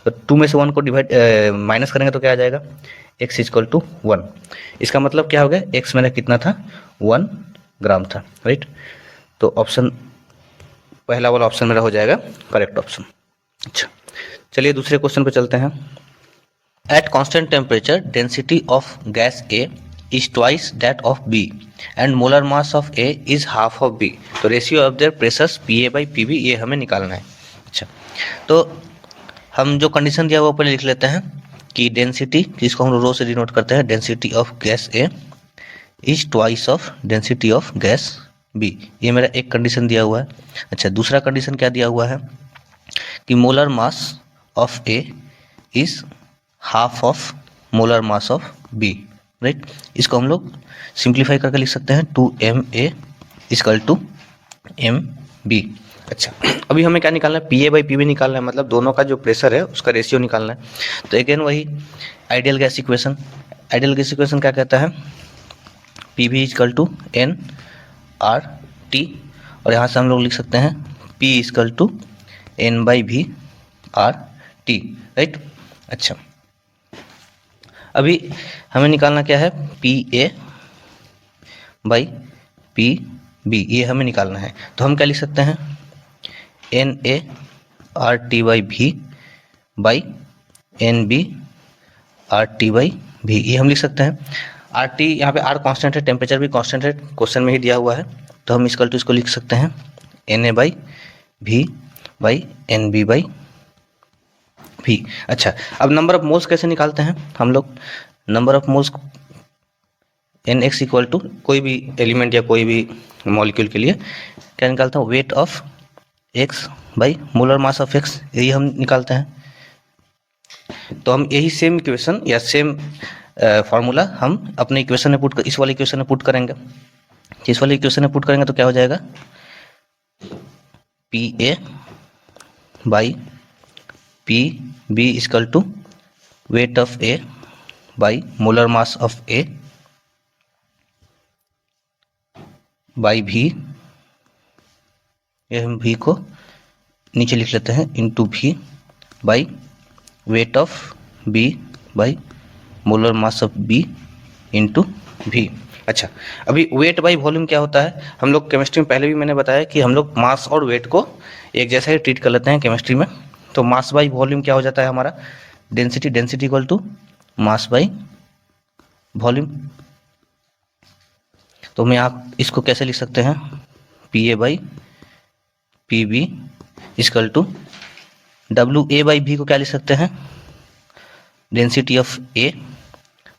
तो 2 में से 1 को डिवाइड माइनस करेंगे तो क्या आ जाएगा, x इक्वल टू 1। इसका मतलब क्या हो गया, x मेरा कितना था, 1 ग्राम था, राइट। तो ऑप्शन पहला वाला ऑप्शन मेरा हो जाएगा करेक्ट ऑप्शन। अच्छा, चलिए दूसरे क्वेश्चन पे चलते हैं। Eight constant temperature density of gas A is twice that of B and molar mass of A is half of B. तो ratio of their pressures PA by PB ये हमें निकालना है। अच्छा, तो हम जो कंडीशन दिया हुआ पहले लिख लेते हैं कि डेंसिटी, जिसको हम रो से डिनोट करते हैं, density of gas A is twice of density of gas B, ये मेरा एक कंडीशन दिया हुआ है। अच्छा, दूसरा कंडीशन क्या दिया हुआ है कि molar mass of A is half of molar mass of B, right. इसको हम लोग सिंप्लीफाई करके लिख सकते हैं 2Ma इक्वल टू Mb। अच्छा, अभी हमें क्या निकालना है, PA बाई PB निकालना है, मतलब दोनों का जो प्रेशर है उसका रेशियो निकालना है। तो अगेन वही ideal gas equation, ideal gas equation क्या कहता है, PV इक्वल टू NRT, और यहाँ से हम लोग लिख सकते हैं P equal to N by V R T, right. अच्छा, अभी हमें निकालना क्या है, P A by P B, ये हमें निकालना है। तो हम क्या लिख सकते हैं, n A R T by V by n B R T by V, ये हम लिख सकते हैं। आर टी यहाँ पे आर कांस्टेंट है, टेम्परेचर भी कांस्टेंट है, क्वेश्चन में ही दिया हुआ है, तो हम इसकल टू इसको लिख सकते हैं n A by V by n B by भी। अच्छा, अब नंबर ऑफ मोल्स कैसे निकालते हैं हम लोग, number of moles N X equal to कोई भी एलिमेंट या कोई भी मॉलिक्यूल के लिए क्या निकालता हूँ, weight of x by molar mass of x, यही हम निकालते हैं। तो हम यही सेम इक्वेशन या सेम फार्मूला हम अपने इक्वेशन में पुट, इस वाले इक्वेशन में पुट करेंगे। इस वाले इक्वेशन में पुट करेंगे तो क्या हो जाएगा, P A by P B equal to weight of A by molar mass of A by V, ये हम भी को नीचे लिख लेते हैं, into V by weight of B by molar mass of B into V. अच्छा, अभी वेट बाई वॉल्यूम क्या होता है, हम लोग केमिस्ट्री में पहले भी मैंने बताया कि हम लोग मास और वेट को एक जैसा ही ट्रीट कर लेते हैं केमिस्ट्री में। तो मास बाई वॉल्यूम क्या हो जाता है हमारा, density, density equal to mass by volume. तो मैं आप इसको कैसे लिख सकते हैं, P A by P B equal to W A by V को क्या लिख सकते हैं, density of A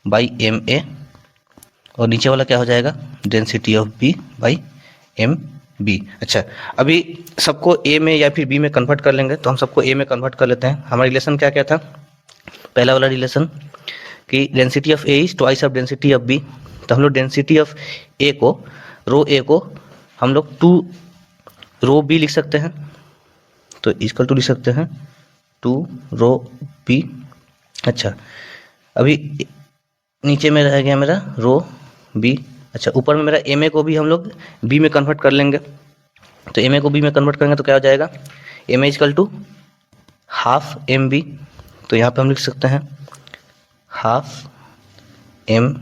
by M A, और नीचे वाला क्या हो जाएगा, density of B by M B. अच्छा, अभी सबको ए में या फिर बी में कन्वर्ट कर लेंगे, तो हम सबको ए में कन्वर्ट कर लेते हैं। हमारा रिलेशन क्या क्या था, पहला वाला रिलेशन कि density of A is twice of density of B, तो हम लोग डेंसिटी ऑफ ए को, रो ए को हम लोग 2 रो बी लिख सकते हैं, तो इक्वल टू लिख सकते हैं 2 रो बी। अच्छा, अभी नीचे में रह गया मेरा रो बी। अच्छा, ऊपर में मेरा एम ए को भी हम लोग बी में कन्वर्ट कर लेंगे, तो एम ए को बी में कन्वर्ट करेंगे तो क्या हो जाएगा, M A equal to half M B, तो यहाँ पे हम लिख सकते हैं हाफ एम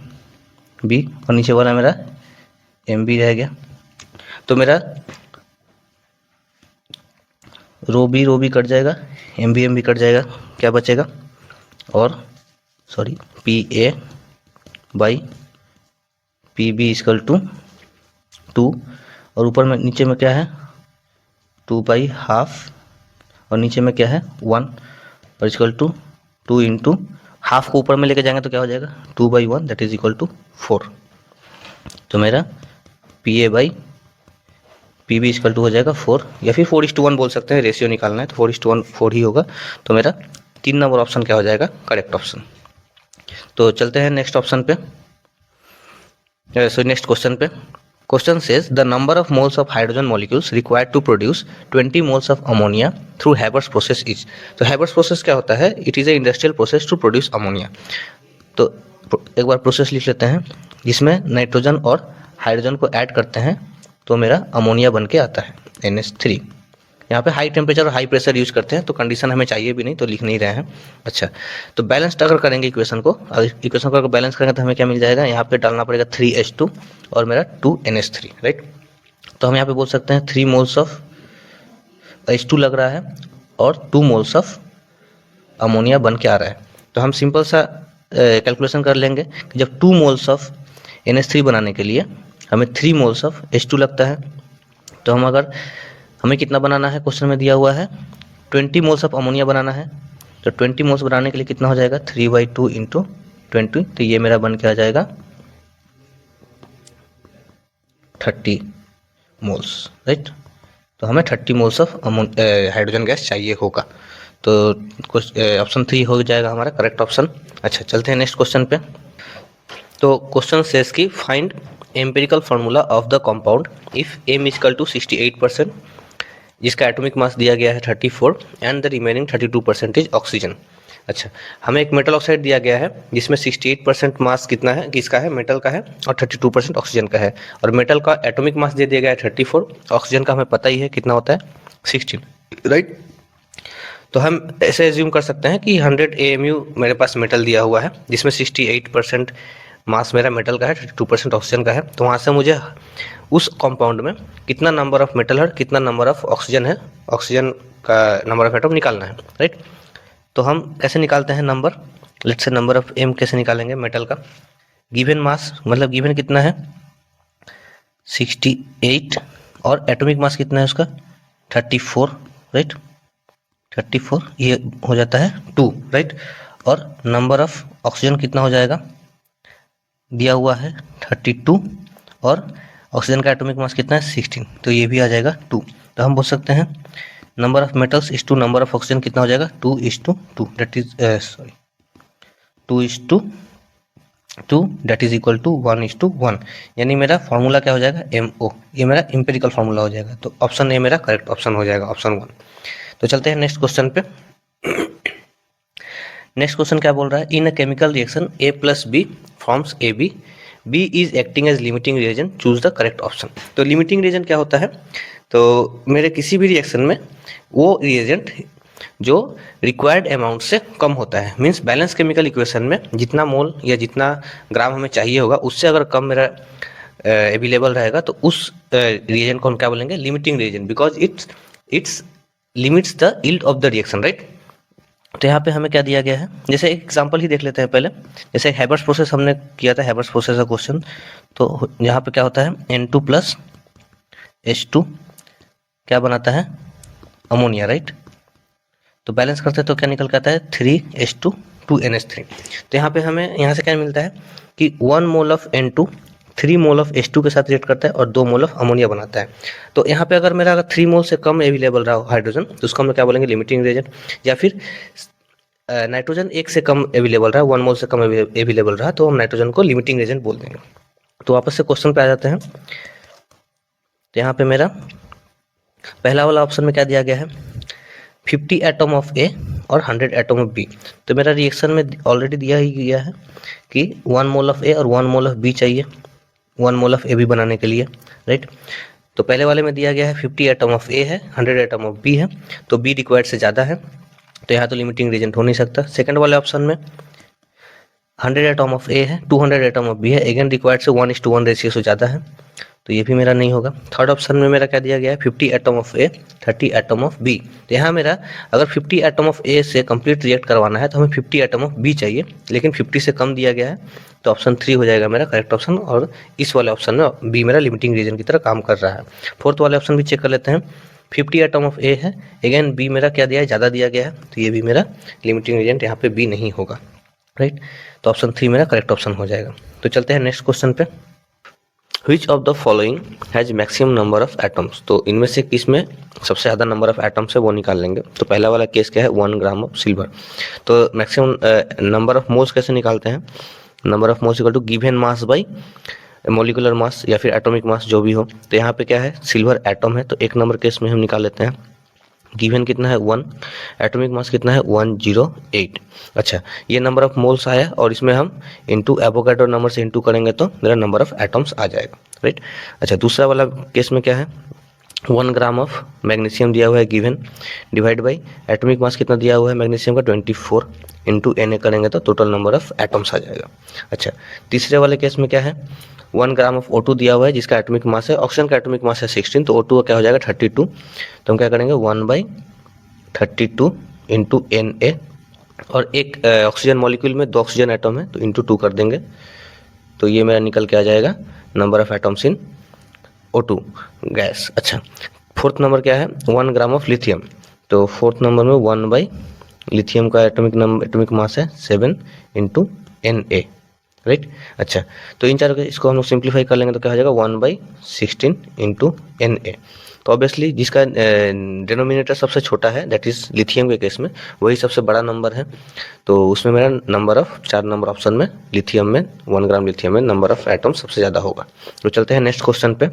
बी, और नीचे वाला मेरा एम बी रह गया। तो मेरा रो बी कट जाएगा, एम बी कट जाएगा, क्या बचेगा, और sorry P A by P B equal to 2, और ऊपर में नीचे में क्या है 2 बाई हाफ, और नीचे में क्या है 1, और इक्वल टू 2 इंटू हाफ को ऊपर में लेके जाएंगे तो क्या हो जाएगा 2 by 1 that is equal to 4। तो मेरा P A by P B equal to हो जाएगा 4, या फिर 4:1 बोल सकते हैं, रेशियो निकालना है तो 4:1 4 ही होगा। तो मेरा 3 नंबर ऑप्शन क्या हो जाएगा, करेक्ट ऑप्शन। तो चलते हैं नेक्स्ट ऑप्शन पे, नेक्स्ट क्वेश्चन पे। Question says the number of moles of hydrogen molecules required to produce 20 moles of ammonia through Haber's process is. तो हैबर्स प्रोसेस क्या होता है, it is a industrial process to produce ammonia. तो एक बार प्रोसेस लिख लेते हैं, जिसमें नाइट्रोजन और हाइड्रोजन को ऐड करते हैं तो मेरा अमोनिया बन के आता है NH3। यहाँ पे हाई टेम्परेचर और हाई प्रेशर यूज करते हैं, तो कंडीशन हमें चाहिए भी नहीं तो लिख नहीं रहे हैं। अच्छा, तो बैलेंस अगर करेंगे इक्वेशन को, अगर इक्वेशन को अगर बैलेंस करेंगे तो हमें क्या मिल जाएगा, यहाँ पे डालना पड़ेगा 3H2 और मेरा 2NH3, राइट। तो हम यहाँ पे बोल सकते हैं 3 मोल्स ऑफ H2 लग रहा है और 2 मोल्स ऑफ अमोनिया बन के आ रहा है। तो हम सिंपल सा कैलकुलेशन कर लेंगे कि जब 2 मोल्स ऑफ NH3 बनाने के लिए हमें 3 मोल्स ऑफ H2 लगता है, तो हम अगर हमें कितना बनाना है, क्वेश्चन में दिया हुआ है 20 मोल्स ऑफ अमोनिया बनाना है, तो 20 मोल्स बनाने के लिए कितना हो जाएगा 3/2 इंटू 20, तो ये मेरा बन के आ जाएगा 30 मोल्स, राइट। तो हमें 30 मोल्स ऑफ हाइड्रोजन गैस चाहिए होगा, तो ऑप्शन 3 हो जाएगा हमारा करेक्ट ऑप्शन। अच्छा, चलते हैं नेक्स्ट क्वेश्चन पे। तो क्वेश्चन सेज की find empirical formula of the compound if M equal to 68%, जिसका एटॉमिक मास दिया गया है 34 and the remaining 32% is oxygen. अच्छा, हमें एक मेटल ऑक्साइड दिया गया है जिसमें 68% मास कितना है, किसका है, मेटल का है, और 32% ऑक्सीजन का है, और मेटल का एटॉमिक मास दे दिया गया है 34, ऑक्सीजन का हमें पता ही है कितना होता है 16, राइट। तो हम ऐसे एज्यूम कर सकते हैं कि 100 AMU मेरे पास मेटल दिया हुआ है, जिसमें 68% मास मेरा मेटल का है, 32% ऑक्सीजन का है। तो वहाँ से मुझे उस कंपाउंड में कितना नंबर ऑफ मेटल है, कितना नंबर ऑफ ऑक्सीजन है, ऑक्सीजन का नंबर ऑफ एटम निकालना है, राइट। तो हम कैसे निकालते हैं number, let's say number of M कैसे निकालेंगे मेटल का। गिवन मास मतलब गिवन कितना है 68 और एटॉमिक मास कितना है उसका 34, राइट। 34 ये हो जाता है 2, राइट। और नंबर ऑफ ऑक्सीजन कितना हो जाएगा दिया हुआ है 32 और ऑक्सीजन का एटॉमिक मास कितना है 16, तो ये भी आ जाएगा 2। तो हम बोल सकते हैं number of metals is to number of oxygen कितना हो जाएगा 2:2, that is 2:2 that is equal to 1:1। यानी मेरा फॉर्मूला क्या हो जाएगा MO, ये मेरा इंपेरिकल फॉर्मूला हो जाएगा। तो ऑप्शन ए मेरा करेक्ट ऑप्शन हो जाएगा, ऑप्शन 1। तो चलते हैं नेक्स्ट क्वेश्चन पे। नेक्स्ट क्वेश्चन क्या बोल रहा है, in a chemical reaction A+B forms AB, B is acting as limiting reagent, choose the correct option. तो लिमिटिंग रिएजेंट क्या होता है, तो मेरे किसी भी रिएक्शन में वो रिएजेंट जो रिक्वायर्ड अमाउंट से कम होता है, मीन्स बैलेंस केमिकल इक्वेशन में जितना मोल या जितना ग्राम हमें चाहिए होगा उससे अगर कम मेरा अवेलेबल रहेगा तो उस रिएजेंट को हम क्या बोलेंगे limiting reagent, because it's limits the yield of the reaction, right. तो यहाँ पे हमें क्या दिया गया है, जैसे एक एग्जांपल ही देख लेते हैं पहले। जैसे हैबर्स प्रोसेस हमने किया था, हैबर्स प्रोसेस का क्वेश्चन। तो यहाँ पे क्या होता है N2 + H2 क्या बनाता है अमोनिया, राइट। तो बैलेंस करते हैं तो क्या निकल के आता है 3H2 2NH3। तो यहाँ पे हमें यहाँ से क्या मिलता है कि 1 mole of N2 3 mole of H2 के साथ रिएक्ट करता है और 2 मोल ऑफ अमोनिया बनाता है। तो यहाँ पे अगर मेरा अगर 3 मोल से कम अवेलेबल रहा हाइड्रोजन तो उसको हम क्या बोलेंगे लिमिटिंग रिएजेंट। या फिर नाइट्रोजन 1 से कम अवेलेबल रहा, 1 मोल से कम अवेलेबल रहा, तो हम नाइट्रोजन को लिमिटिंग रिएजेंट बोल देंगे। तो वापस से क्वेश्चन पे आ जाते हैं। तो यहाँ पे मेरा पहला वाला ऑप्शन में क्या दिया गया है 50 एटम ऑफ A और 100 एटम ऑफ B। तो मेरा रिएक्शन में ऑलरेडी दिया ही गया है कि 1 मोल ऑफ A और 1 मोल ऑफ B चाहिए 1 मोल ऑफ AB बनाने के लिए, राइट। तो पहले वाले में दिया गया है 50 एटम ऑफ A है, 100 एटम ऑफ B है, तो B रिक्वायर्ड से ज़्यादा है, तो यहाँ तो लिमिटिंग रिएजेंट हो नहीं सकता। सेकंड वाले ऑप्शन में 100 एटम ऑफ A है, 200 एटम ऑफ B है, अगेन रिक्वायर्ड से 1:1 रेशियो से ज़्यादा है, तो ये भी मेरा नहीं होगा। थर्ड ऑप्शन में मेरा क्या दिया गया है 50 atom of A 30 atom of B। तो यहाँ मेरा अगर 50 एटम ऑफ A से कंप्लीट रिएक्ट करवाना है तो हमें 50 एटम ऑफ B चाहिए, लेकिन 50 से कम दिया गया है, तो ऑप्शन 3 हो जाएगा मेरा करेक्ट ऑप्शन। और इस वाले ऑप्शन में B मेरा लिमिटिंग रीजन की तरह काम कर रहा है। फोर्थ वाले ऑप्शन भी चेक कर लेते हैं। 50 एटम ऑफ A है, अगेन B मेरा क्या दिया है ज़्यादा दिया गया है, तो ये भी मेरा लिमिटिंग रीजन यहाँ पे B नहीं होगा, राइट। तो ऑप्शन 3 मेरा करेक्ट ऑप्शन हो जाएगा। तो चलते हैं नेक्स्ट क्वेश्चन पे। Which of the following has maximum number of atoms? तो इनमें से किस में सबसे ज़्यादा नंबर ऑफ एटम्स है वो निकाल लेंगे। तो पहला वाला केस क्या है 1 ग्राम ऑफ सिल्वर। तो मैक्सिमम नंबर ऑफ मोल्स कैसे निकालते हैं, number of moles equal to given mass by molecular mass या फिर एटॉमिक मास जो भी हो। तो यहाँ पे क्या है सिल्वर एटम है, तो 1 नंबर केस में हम निकाल लेते हैं। गिवन कितना है 1, एटॉमिक मास कितना है 108। अच्छा ये नंबर ऑफ मोल्स आया और इसमें हम इनटू एवोगाड्रो नंबर से इनटू करेंगे तो मेरा नंबर ऑफ एटम्स आ जाएगा, राइट। अच्छा दूसरा वाला केस में क्या है 1 ग्राम ऑफ मैग्नीशियम दिया हुआ है given, divide by atomic mass कितना दिया हुआ है मैग्नीशियम का 24 इंटू Na करेंगे तो टोटल नंबर ऑफ एटम्स आ जाएगा। अच्छा तीसरे वाले केस में क्या है 1 ग्राम ऑफ O2 दिया हुआ है जिसका एटॉमिक मास है, ऑक्सीजन का एटॉमिक मास है 16, तो O2 का क्या हो जाएगा 32। तो हम क्या करेंगे 1/32 इंटू Na, और एक ऑक्सीजन मॉलिक्यूल में 2 ऑक्सीजन एटम है तो इंटू 2 कर देंगे, तो ये मेरा निकल के आ जाएगा number of atoms in O2 gas. अच्छा फोर्थ नंबर क्या है 1 ग्राम ऑफ लिथियम। तो फोर्थ नंबर में 1 बाई लिथियम का एटॉमिक मास है 7 इंटू Na, राइट। अच्छा तो इन चारों के इसको हम लोग सिंप्लीफाई कर लेंगे तो क्या हो जाएगा 1/16 इंटू Na। तो ऑब्वियसली जिसका डिनोमिनेटर सबसे छोटा है दैट इज लिथियम के केस में वही सबसे बड़ा नंबर है, तो उसमें मेरा नंबर ऑफ 4 नंबर ऑप्शन में लिथियम में 1 ग्राम लिथियम में नंबर ऑफ एटम सबसे ज़्यादा होगा। तो चलते हैं नेक्स्ट क्वेश्चन पे।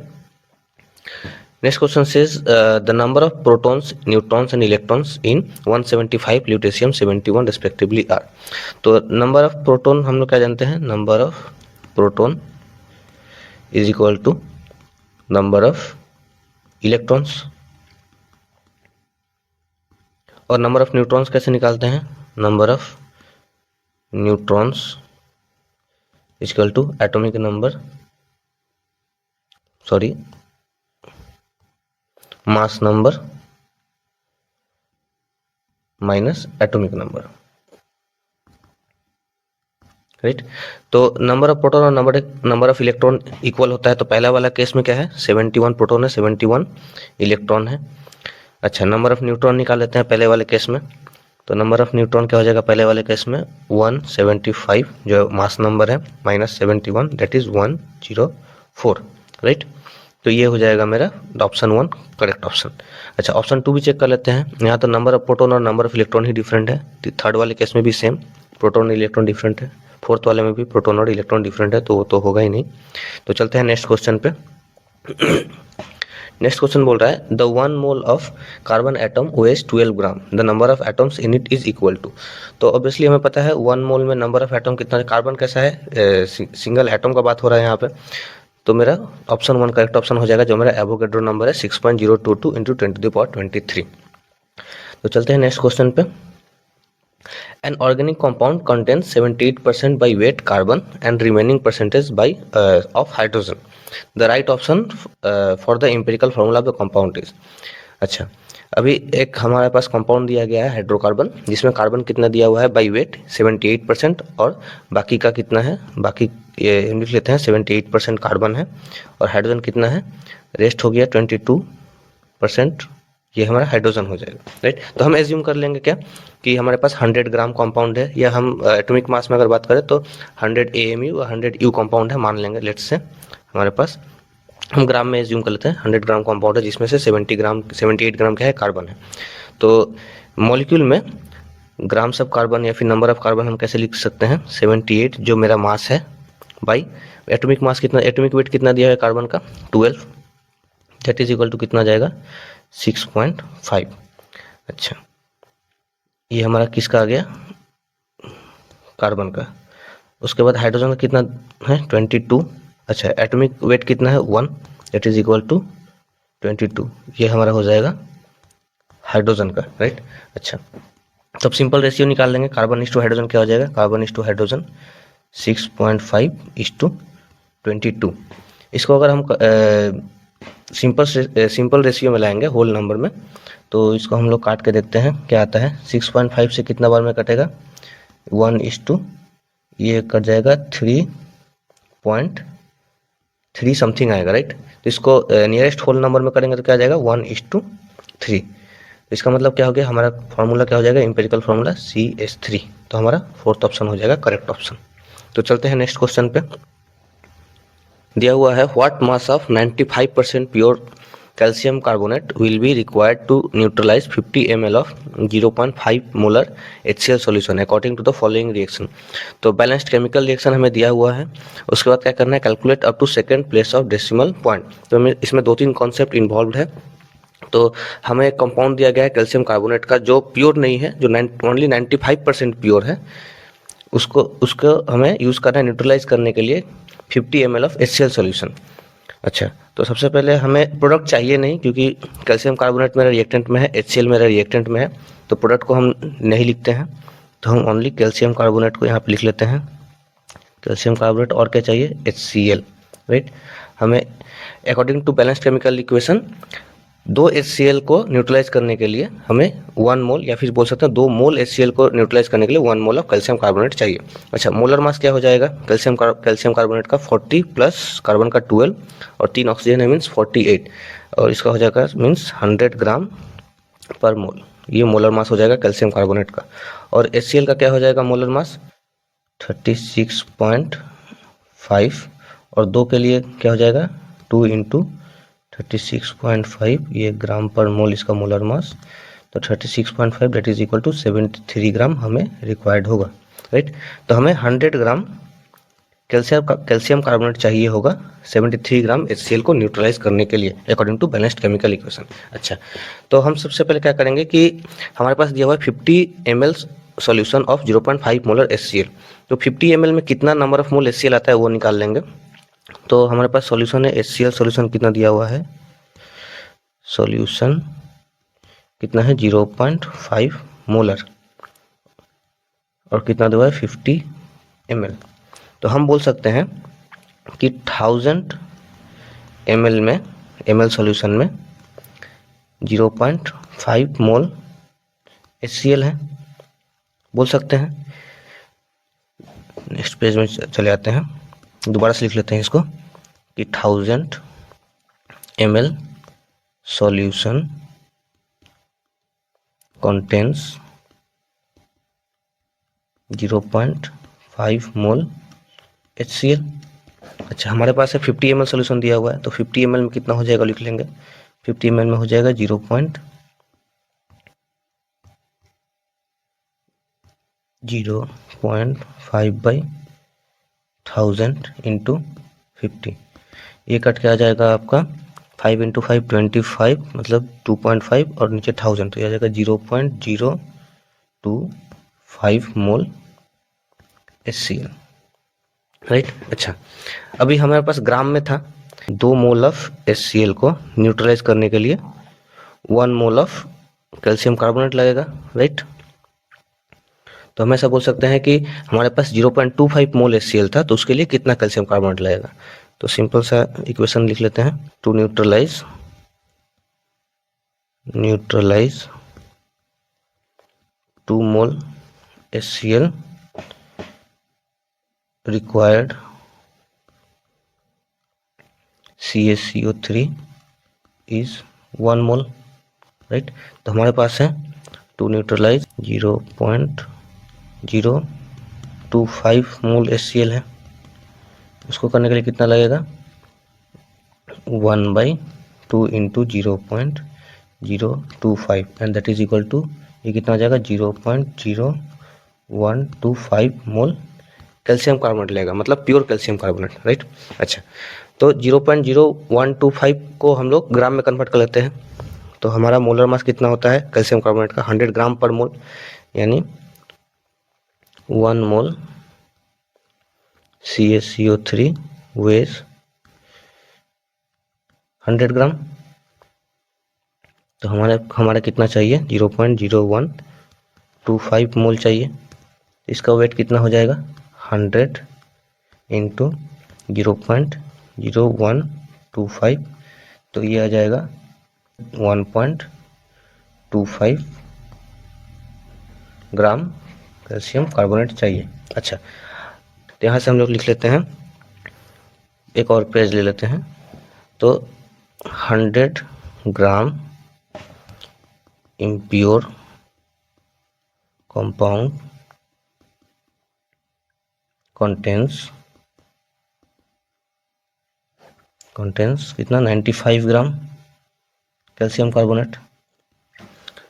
Next question says the number of protons neutrons and electrons in 175 lutetium 71 respectively are. तो नंबर ऑफ प्रोटॉन हम लोग क्या जानते हैं number of proton is equal to number of electrons, और नंबर ऑफ न्यूट्रॉन्स कैसे निकालते हैं? Number of neutrons equal to atomic number, sorry mass number minus atomic number, right. तो नंबर ऑफ प्रोटॉन और नंबर ऑफ इलेक्ट्रॉन इक्वल होता है, तो पहला वाला केस में क्या है? 71 प्रोटॉन है, 71 इलेक्ट्रॉन है। अच्छा, नंबर ऑफ न्यूट्रॉन निकाल लेते हैं पहले वाले केस में। तो नंबर ऑफ न्यूट्रॉन क्या हो जाएगा पहले वाले केस में? 175 जो मास नंबर है माइनस 71 दैट इज 104, राइट। तो ये हो जाएगा मेरा ऑप्शन 1 करेक्ट ऑप्शन। अच्छा, ऑप्शन 2 भी चेक कर लेते हैं। यहाँ तो नंबर ऑफ प्रोटॉन और number of electron he different है। थर्ड वाले केस में भी सेम, प्रोटॉन और इलेक्ट्रॉन डिफरेंट है। फोर्थ वाले में भी प्रोटॉन और इलेक्ट्रॉन डिफरेंट है, तो वो तो होगा ही नहीं। तो चलते हैं नेक्स्ट क्वेश्चन पे। नेक्स्ट क्वेश्चन बोल रहा है the 1 mole of carbon atom weighs 12 gram, the number of atoms in it is equal to. तो ऑब्वियसली हमें पता है 1 मोल में नंबर ऑफ एटम कितना है। कार्बन कैसा है? सिंगल एटम का बात हो रहा है यहाँ पे। तो मेरा ऑप्शन 1 करेक्ट ऑप्शन हो जाएगा, जो मेरा एवोगैड्रो नंबर है 6.022 इंटू 10⁻23। तो चलते हैं नेक्स्ट क्वेश्चन पे। An organic compound contains 78% by weight carbon and remaining percentage by of hydrogen. The right option for the empirical formula of the compound is। अच्छा, अभी एक हमारे पास कंपाउंड दिया गया है हाइड्रोकार्बन, जिसमें कार्बन कितना दिया हुआ है बाई वेट 78% और बाकी का कितना है? बाकी ये लिख लेते हैं 78% कार्बन है और हाइड्रोजन कितना है? रेस्ट हो गया 22%, ये हमारा हाइड्रोजन हो जाएगा, राइट। तो हम एज्यूम कर लेंगे क्या कि हमारे पास 100 ग्राम कंपाउंड है, या हम एटॉमिक मास में अगर बात करें तो 100 AMU और 100 U कंपाउंड है मान लेंगे। लेट्स से हमारे पास, हम ग्राम में एज्यूम कर लेते हैं 100 ग्राम कंपाउंड है, जिसमें से 78 ग्राम क्या है? कार्बन है। तो मॉलिक्यूल में ग्राम्स ऑफ कार्बन या फिर नंबर ऑफ कार्बन हम कैसे लिख सकते हैं? 78 जो मेरा मास है बाई एटॉमिक मास कितना, एटॉमिक वेट कितना दिया है कार्बन का? 12, दैट इज इक्वल टू कितना जाएगा? 6.5। अच्छा, ये हमारा किसका आ गया? कार्बन का। उसके बाद हाइड्रोजन का कितना है? 22। अच्छा, एटॉमिक वेट कितना है? 1, दैट इज इक्वल टू 22। ये हमारा हो जाएगा हाइड्रोजन का, राइट। अच्छा, तो अब सिंपल रेशियो निकाल लेंगे। कार्बन इज टू हाइड्रोजन क्या हो जाएगा? Carbon is to hydrogen 6.5:22। इसको अगर हम सिंपल रेशियो में लाएंगे होल नंबर में, तो इसको हम लोग काट के देखते हैं क्या आता है। 6.5 से कितना बार में कटेगा? 1:, ये कट जाएगा 3.3 समथिंग आएगा, राइट। तो इसको नियरेस्ट होल नंबर में करेंगे तो क्या आ जाएगा? 1:3। इसका मतलब क्या हो गया? हमारा फॉर्मूला क्या हो जाएगा? Empirical formula CH3। तो हमारा फोर्थ ऑप्शन हो जाएगा करेक्ट ऑप्शन। तो चलते हैं नेक्स्ट क्वेश्चन पे। दिया हुआ है what mass of 95% pure calcium carbonate will be required to neutralise 50 ml of 0.5 molar HCl solution according to the following reaction. तो बैलेंस्ड केमिकल रिएक्शन हमें दिया हुआ है। उसके बाद क्या करना है? Calculate up to second place of decimal point. तो हमें इसमें 2-3 कॉन्सेप्ट इन्वॉल्व है। तो हमें एक कंपाउंड दिया गया है कैल्शियम कार्बोनेट का, जो प्योर नहीं है, जो ओनली 95% प्योर है। उसको हमें यूज़ करना है न्यूट्रलाइज करने के लिए 50 ml ऑफ HCl सॉल्यूशन। अच्छा, तो सबसे पहले हमें प्रोडक्ट चाहिए नहीं, क्योंकि कैल्शियम कार्बोनेट मेरा रिएक्टेंट में है, HCl मेरा रिएक्टेंट में है, तो प्रोडक्ट को हम नहीं लिखते हैं। तो हम ओनली कैल्शियम कार्बोनेट को यहाँ पे लिख लेते हैं। कैल्शियम कार्बोनेट और क्या चाहिए? HCl, right. हमें according to balanced chemical equation 2 HCl को न्यूट्रलाइज करने के लिए हमें 1 मोल, या फिर बोल सकते हैं 2 मोल HCl को न्यूट्रलाइज करने के लिए 1 मोल ऑफ कैल्शियम कार्बोनेट चाहिए। अच्छा, मोलर मास क्या हो जाएगा कैल्शियम कार्बोनेट का? 40 प्लस कार्बन का 12 और 3 ऑक्सीजन है, मीन्स 48, और इसका हो जाएगा मीन्स 100 ग्राम पर मोल। ये मोलर मास हो जाएगा कैल्शियम कार्बोनेट का। और HCl का क्या हो जाएगा मोलर मास? 36.5, और 2 के लिए क्या हो जाएगा? 2 × 36.5, ये ग्राम पर मोल इसका मोलर मास। तो 36.5 दैट इज इक्वल टू 73 ग्राम हमें रिक्वायर्ड होगा, राइट। तो हमें 100 ग्राम कैल्शियम कार्बोनेट चाहिए होगा 73 ग्राम HCl को न्यूट्रलाइज करने के लिए according to balanced chemical equation. अच्छा, तो हम सबसे पहले क्या करेंगे कि हमारे पास दिया हुआ है 50 ml solution of 0.5 molar HCl। तो 50 ml में कितना नंबर ऑफ मोल HCl आता है वो निकाल लेंगे। तो हमारे पास सॉल्यूशन है HCl सॉल्यूशन कितना दिया हुआ है? सॉल्यूशन कितना है 0.5 मोलर और कितना दवा है 50 ml। तो हम बोल सकते हैं कि 1000 ml में ml सॉल्यूशन में 0.5 मोल HCl है, बोल सकते हैं। नेक्स्ट पेज में चले आते हैं, दोबारा से लिख लेते हैं इसको कि 1000 ml solution contains 0.5 मोल HCl। अच्छा, हमारे पास है 50 ml सोल्यूशन दिया हुआ है, तो 50 ml में कितना हो जाएगा लिख लेंगे। 50 ml में हो जाएगा 0.5 बाई 1000 इंटू 50, ये कट के आ जाएगा आपका 5 इंटू 5 25, मतलब 2.5 और नीचे 1000, तो ये आ जाएगा 0.025 मोल HCl, राइट। अच्छा, अभी हमारे पास ग्राम में था, 2 मोल ऑफ HCl को न्यूट्रलाइज करने के लिए 1 मोल ऑफ कैल्शियम कार्बोनेट लगेगा, राइट। तो हम ऐसा बोल सकते हैं कि हमारे पास 0.25 मोल HCl था, तो उसके लिए कितना कैल्शियम कार्बोनेट लगेगा। तो सिंपल सा इक्वेशन लिख लेते हैं, to neutralize 2 mole HCl required CaCO3 is 1 mole, right. तो हमारे पास है टू न्यूट्रलाइज 0.025 मोल HCl है, उसको करने के लिए कितना लगेगा 1/2 into 0.025 and that is equal to, ये कितना आ जाएगा 0.0125 मोल कैल्शियम कार्बोनेट लगेगा, मतलब प्योर कैल्शियम कार्बोनेट, राइट। अच्छा, तो 0.0125 को हम लोग ग्राम में कन्वर्ट कर लेते हैं, तो हमारा मोलर मास कितना होता है कैल्शियम कार्बोनेट का 100 ग्राम पर मोल, यानी 1 मोल CaCO3 weighs 100 ग्राम। तो हमारा कितना चाहिए 0.0125 मोल चाहिए, इसका वेट कितना हो जाएगा 100 इंटू 0.0125, तो ये आ जाएगा 1.25 ग्राम कैल्शियम कार्बोनेट चाहिए। अच्छा, तो यहाँ से हम लोग लिख लेते हैं, एक और पेज ले लेते हैं, तो 100 ग्राम impure compound contains कितना 95 ग्राम कैल्शियम कार्बोनेट।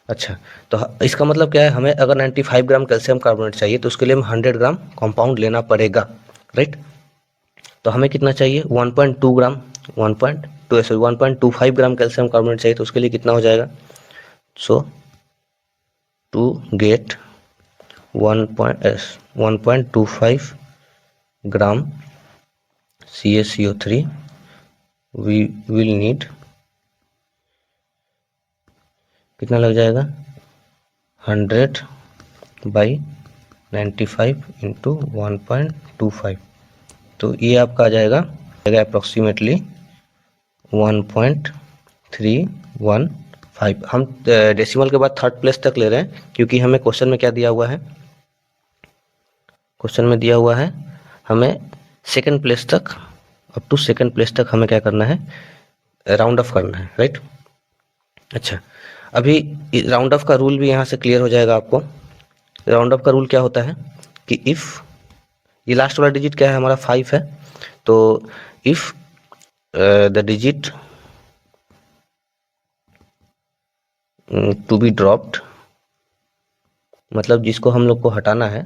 अच्छा, तो इसका मतलब क्या है, हमें अगर 95 ग्राम कैल्शियम कार्बोनेट चाहिए तो उसके लिए हमें 100 ग्राम कंपाउंड लेना पड़ेगा, राइट। तो हमें कितना चाहिए 1.2 ग्राम 1.25 ग्राम कैल्शियम कार्बोनेट चाहिए, तो उसके लिए कितना हो जाएगा, so to get 1.25 gram CaCO3 we will need कितना लग जाएगा 100 बाई 95 इंटू 1.25, तो ये आपका आ जाएगा अप्रॉक्सीमेटली 1.315। हम डेसिमल के बाद थर्ड प्लेस तक ले रहे हैं, क्योंकि हमें क्वेश्चन में क्या दिया हुआ है, क्वेश्चन में दिया हुआ है हमें सेकंड प्लेस तक, अप टू सेकंड प्लेस तक हमें क्या करना है, राउंड ऑफ करना है, राइट। अच्छा, अभी राउंड ऑफ का रूल भी यहाँ से क्लियर हो जाएगा आपको। राउंड ऑफ का रूल क्या होता है कि इफ़, ये लास्ट वाला डिजिट क्या है हमारा 5 है, तो if the digit to be dropped, मतलब जिसको हम लोग को हटाना है,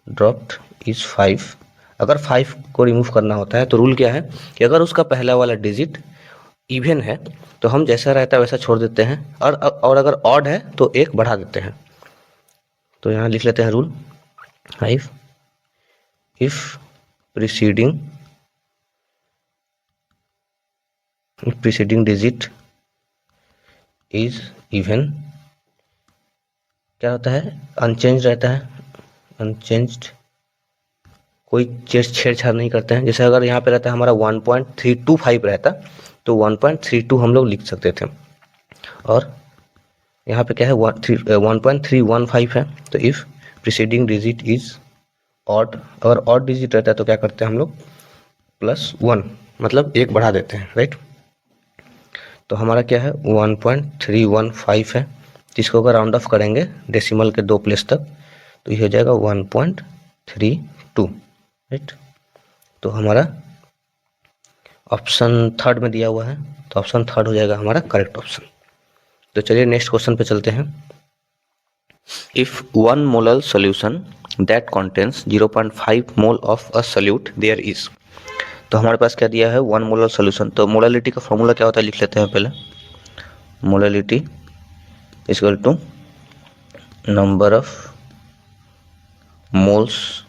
ड्रॉप्ड इज 5, अगर 5 को रिमूव करना होता है तो रूल क्या है कि अगर उसका पहला वाला डिजिट इवन है तो हम जैसा रहता है वैसा छोड़ देते हैं, और अगर ऑड है तो एक बढ़ा देते हैं। तो यहाँ लिख लेते हैं rule 5, if preceding digit is even क्या होता है, अनचेंज रहता है, अनचेंज्ड, कोई छेड़छाड़ नहीं करते हैं। जैसे अगर यहाँ पे रहता है हमारा 1.325 रहता तो 1.32 हम लोग लिख सकते थे, और यहाँ पे क्या है 1.315 है। तो if preceding digit is odd, अगर ऑड डिजिट रहता है तो क्या करते हैं हम लोग +1, मतलब एक बढ़ा देते हैं, राइट। तो हमारा क्या है 1.315 है, जिसको अगर राउंड ऑफ करेंगे डेसिमल के 2 प्लेस तक तो ये हो जाएगा 1.32, राइट। तो हमारा ऑप्शन थर्ड में दिया हुआ है, तो ऑप्शन थर्ड हो जाएगा हमारा करेक्ट ऑप्शन। तो चलिए नेक्स्ट क्वेश्चन पे चलते हैं। If 1 molar solution that contains 0.5 mole of a solute there is, तो हमारे पास क्या दिया है 1 मोलर सॉल्यूशन। तो मोलरिटी का फॉर्मूला क्या होता है लिख लेते हैं पहले। Molarity equal to number of moles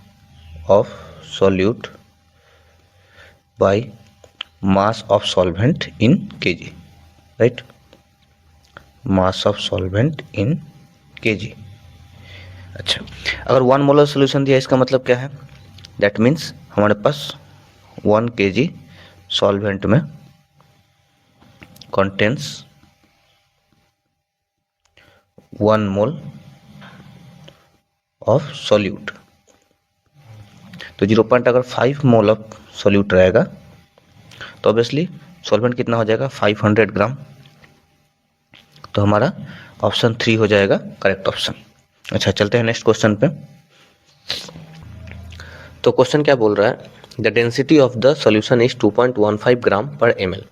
of solute by mass of solvent in KG, right, mass of solvent in KG. अच्छा, अगर 1 मोलर सोल्यूशन दिया इसका मतलब क्या है, दैट मीन्स हमारे पास 1 kg सॉल्वेंट में कंटेंस 1 मोल ऑफ सॉल्यूट। तो 0.5 मोल ऑफ सॉल्यूट रहेगा तो ऑब्वियसली सॉल्वेंट कितना हो जाएगा 500 ग्राम। तो हमारा ऑप्शन 3 हो जाएगा करेक्ट ऑप्शन। अच्छा, चलते हैं नेक्स्ट क्वेश्चन पे। तो क्वेश्चन क्या बोल रहा है, the density of the solution is 2.15 gram per ml,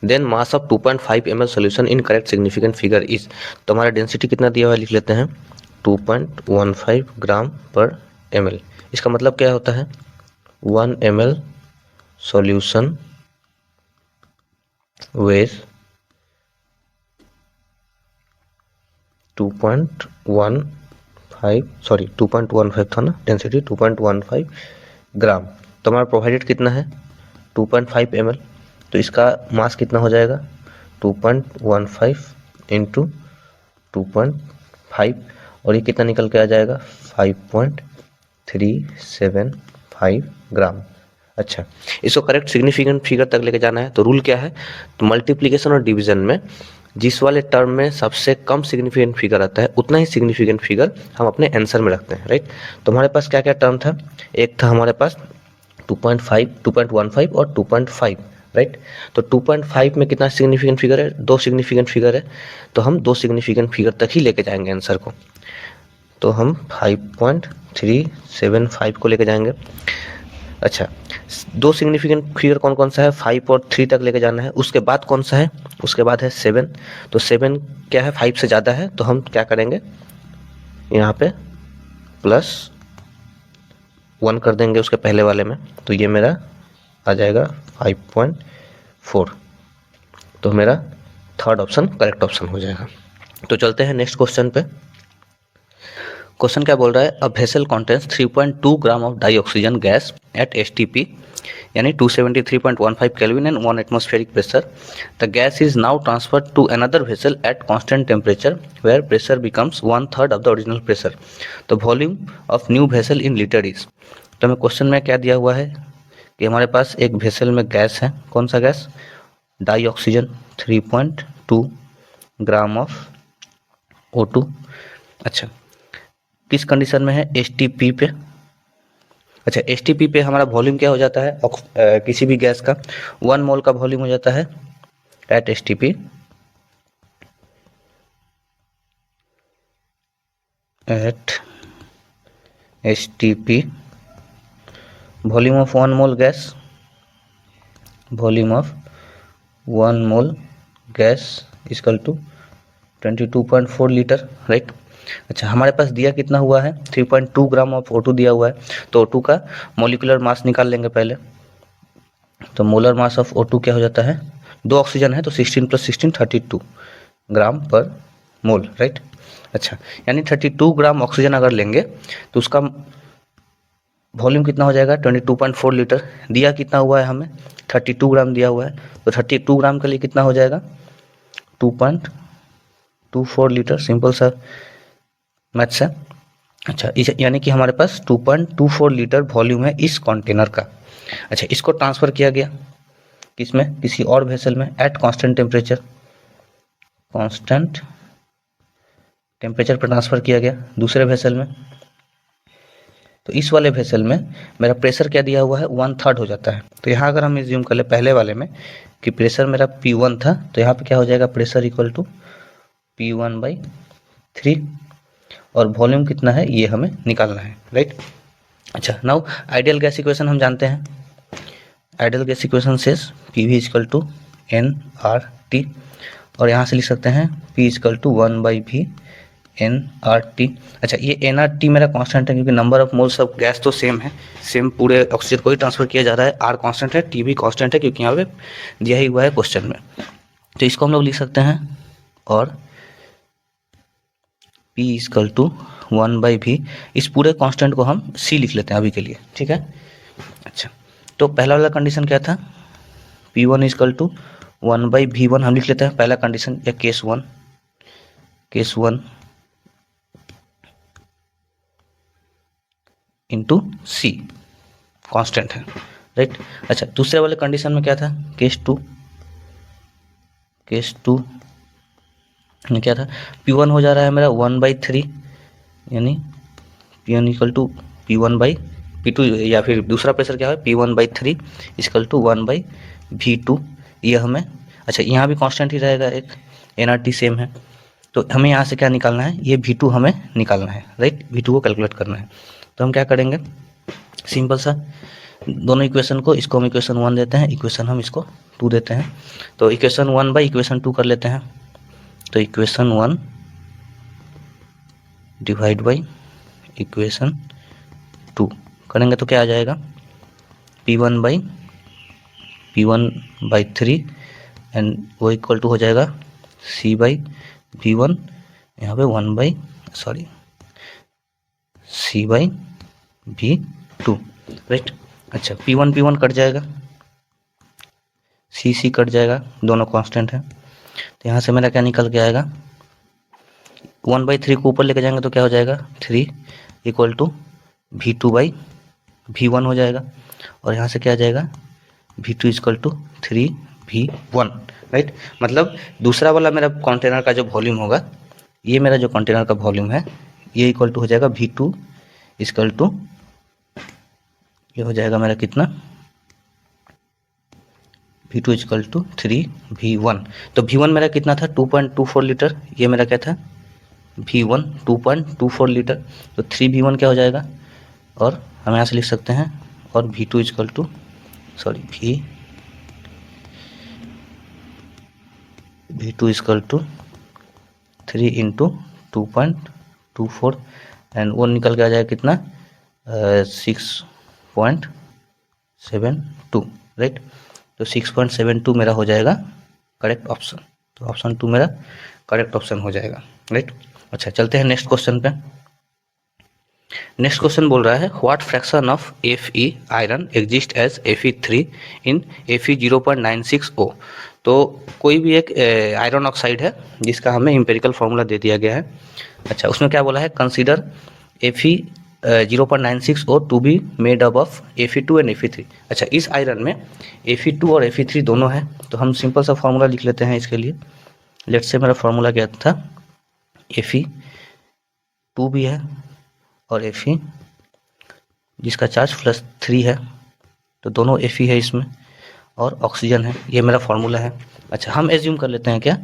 then mass of 2.5 ml solution in correct significant figure is. तो हमारा डेंसिटी कितना दिया हुआ है लिख लेते हैं 2.15 ग्राम पर ml। इसका मतलब क्या होता है 1 ml सॉल्यूशन with 2.15 था ना, डेंसिटी 2.15 ग्राम। तो हमारा प्रोवाइडेड कितना है 2.5 ml, तो इसका मास कितना हो जाएगा 2.15 इंटू 2.5, और ये कितना निकल के आ जाएगा 5.375 ग्राम। अच्छा, इसको करेक्ट सिग्निफिकेंट फिगर तक लेके जाना है तो रूल क्या है, तो मल्टीप्लिकेशन और डिवीजन में जिस वाले टर्म में सबसे कम सिग्निफिकेंट फिगर आता है उतना ही सिग्निफिकेंट फिगर हम अपने आंसर में रखते हैं, राइट। तो हमारे पास क्या क्या टर्म था, एक था हमारे पास 2.5, 2.15 और 2.5, राइट। तो 2.5 में कितना सिग्निफिकेंट फिगर है, 2 सिग्निफिकेंट फिगर है, तो हम 2 सिग्निफिकेंट फिगर तक ही लेके जाएंगे आंसर को। तो हम 5.375 को लेके जाएंगे। अच्छा, 2 सिग्निफिकेंट फिगर कौन कौन सा है, 5 और 3 तक लेके जाना है। उसके बाद कौन सा है, उसके बाद है 7। तो 7 क्या है 5 से ज़्यादा है, तो हम क्या करेंगे यहाँ पे +1 कर देंगे उसके पहले वाले में, तो ये मेरा आ जाएगा 5.4। तो मेरा थर्ड ऑप्शन करेक्ट ऑप्शन हो जाएगा। तो चलते हैं नेक्स्ट क्वेश्चन पे। क्वेश्चन क्या बोल रहा है, a vessel contains 3.2 gram of dioxygen gas at STP यानी 273.15 kelvin and 1 atmospheric pressure. The gas is now transferred to another vessel at constant temperature where pressure becomes 1/3 of the original pressure. The volume of new vessel in litre is. तो हमें क्वेश्चन में क्या दिया हुआ है कि हमारे पास एक वेसल में गैस है, कौन सा gas, dioxygen 3.2 gram of O2। अच्छा, किस कंडीशन में है STP पे। अच्छा, STP पे हमारा वॉल्यूम क्या हो जाता है किसी भी गैस का 1 मोल का वॉल्यूम हो जाता है at STP volume of 1 mole gas, volume of 1 mole gas equal to 22.4 litre, right. अच्छा, हमारे पास दिया कितना हुआ है 3.2 ग्राम ऑफ O2 दिया हुआ है, तो O2 का मोलिकुलर मास निकाल लेंगे पहले। तो मोलर मास ऑफ O2 क्या हो जाता है, 2 ऑक्सीजन है तो 16 + 16 32 ग्राम पर मोल, राइट। अच्छा, यानी 32 ग्राम ऑक्सीजन अगर लेंगे तो उसका वॉल्यूम कितना हो जाएगा 22.4 लीटर। दिया कितना हुआ है हमें 32 ग्राम दिया हुआ है, तो 32 ग्राम के लिए कितना हो जाएगा 2.24 लीटर। सिंपल सा मैथ्स है। अच्छा, इस यानी कि हमारे पास 2.24 लीटर वॉल्यूम है इस कंटेनर का। अच्छा, इसको ट्रांसफ़र किया गया किसमें, किसी और वेसल में eight constant temperature, constant temperature पर ट्रांसफ़र किया गया दूसरे वेसल में। तो इस वाले वेसल में मेरा प्रेशर क्या दिया हुआ है, 1/3 हो जाता है। तो यहाँ अगर हम एज्यूम कर ले पहले वाले में कि प्रेशर मेरा P1 था, तो यहाँ पे क्या हो जाएगा, प्रेशर इक्वल टू P1/3 और वॉल्यूम कितना है ये हमें निकालना है, राइट। अच्छा, नाउ आइडियल गैस इक्वेशन हम जानते हैं। Ideal gas equation says PV equal to nRT और यहाँ से लिख सकते हैं P equal to 1/V nRT। अच्छा, ये nRT मेरा कांस्टेंट है क्योंकि number of moles of gas तो सेम है, सेम पूरे ऑक्सीजन को ही ट्रांसफर किया जा रहा है। R कांस्टेंट है, T भी कांस्टेंट है क्योंकि यहाँ पे दिया ही हुआ है क्वेश्चन में। तो इसको हम लोग लिख सकते हैं और P इक्वल टू 1/V, इस पूरे कांस्टेंट को हम C लिख लेते हैं अभी के लिए, ठीक है। अच्छा, तो पहला वाला कंडीशन क्या था, P1 इक्वल टू 1/V1 हम लिख लेते हैं पहला कंडीशन या case one into C constant है, राइट। अच्छा, दूसरे वाले कंडीशन में क्या था, केस टू में क्या था, P1 हो जा रहा है मेरा 1/3 यानी P1 इक्वल टू P1/P2 या फिर दूसरा प्रेशर क्या है P1/3 इक्वल टू 1/V2 ये हमें। अच्छा, यहाँ भी कांस्टेंट ही रहेगा, एक nRT सेम है। तो हमें यहाँ से क्या निकालना है, ये V2 हमें निकालना है, राइट। V2 को कैलकुलेट करना है। तो हम क्या करेंगे, सिंपल सा दोनों इक्वेशन को, इसको हम इक्वेशन 1 देते हैं, इक्वेशन हम इसको 2 देते हैं। तो इक्वेशन 1 बाई इक्वेशन 2 कर लेते हैं। तो इक्वेशन 1 डिवाइड बाई इक्वेशन 2 करेंगे तो क्या आ जाएगा, P1/3 एंड वो इक्वल टू हो जाएगा C/V1 यहाँ पे C/V2, राइट। अच्छा, P1 कट जाएगा, C कट जाएगा, दोनों कांस्टेंट है। तो यहाँ से मेरा क्या निकल के आएगा, 1/3 को ऊपर लेके जाएंगे तो क्या हो जाएगा, 3 इक्वल टू V2/V1 हो जाएगा। और यहाँ से क्या आ जाएगा, V2 equal to 3V1, right. मतलब दूसरा वाला मेरा कंटेनर का जो वॉल्यूम होगा, ये मेरा जो कंटेनर का वॉल्यूम है ये इक्वल टू हो जाएगा V2 इक्वल टू, ये हो जाएगा मेरा कितना, V2 इक्वल टू 3V1। तो V1 मेरा कितना था, 2.24 लीटर, ये मेरा क्या था V1 2.24 लीटर। तो 3V1 क्या हो जाएगा, और हम यहाँ से लिख सकते हैं और V2 equal to V2 equal to 3 into 2.24 and वो निकल के आ जाएगा कितना, 6.72, राइट। तो 6.72 मेरा हो जाएगा करेक्ट ऑप्शन। तो ऑप्शन 2 मेरा करेक्ट ऑप्शन हो जाएगा, राइट। अच्छा, चलते हैं नेक्स्ट क्वेश्चन पे। नेक्स्ट क्वेश्चन बोल रहा है what fraction of Fe iron exist as Fe3 in Fe 0.96O। तो कोई भी एक आयरन ऑक्साइड है जिसका हमें एम्पिरिकल फार्मूला दे दिया गया है। अच्छा, उसमें क्या बोला है, consider Fe 0.96O to be made up of Fe2 and Fe3। अच्छा, इस आयरन में Fe2 और Fe3 दोनों है। तो हम सिंपल सा फार्मूला लिख लेते हैं इसके लिए। लेट्स से मेरा फार्मूला क्या था, Fe2 भी है और Fe जिसका चार्ज +3 है, तो दोनों Fe है इसमें और ऑक्सीजन है, ये मेरा फार्मूला है। अच्छा, हम एज्यूम कर लेते हैं क्या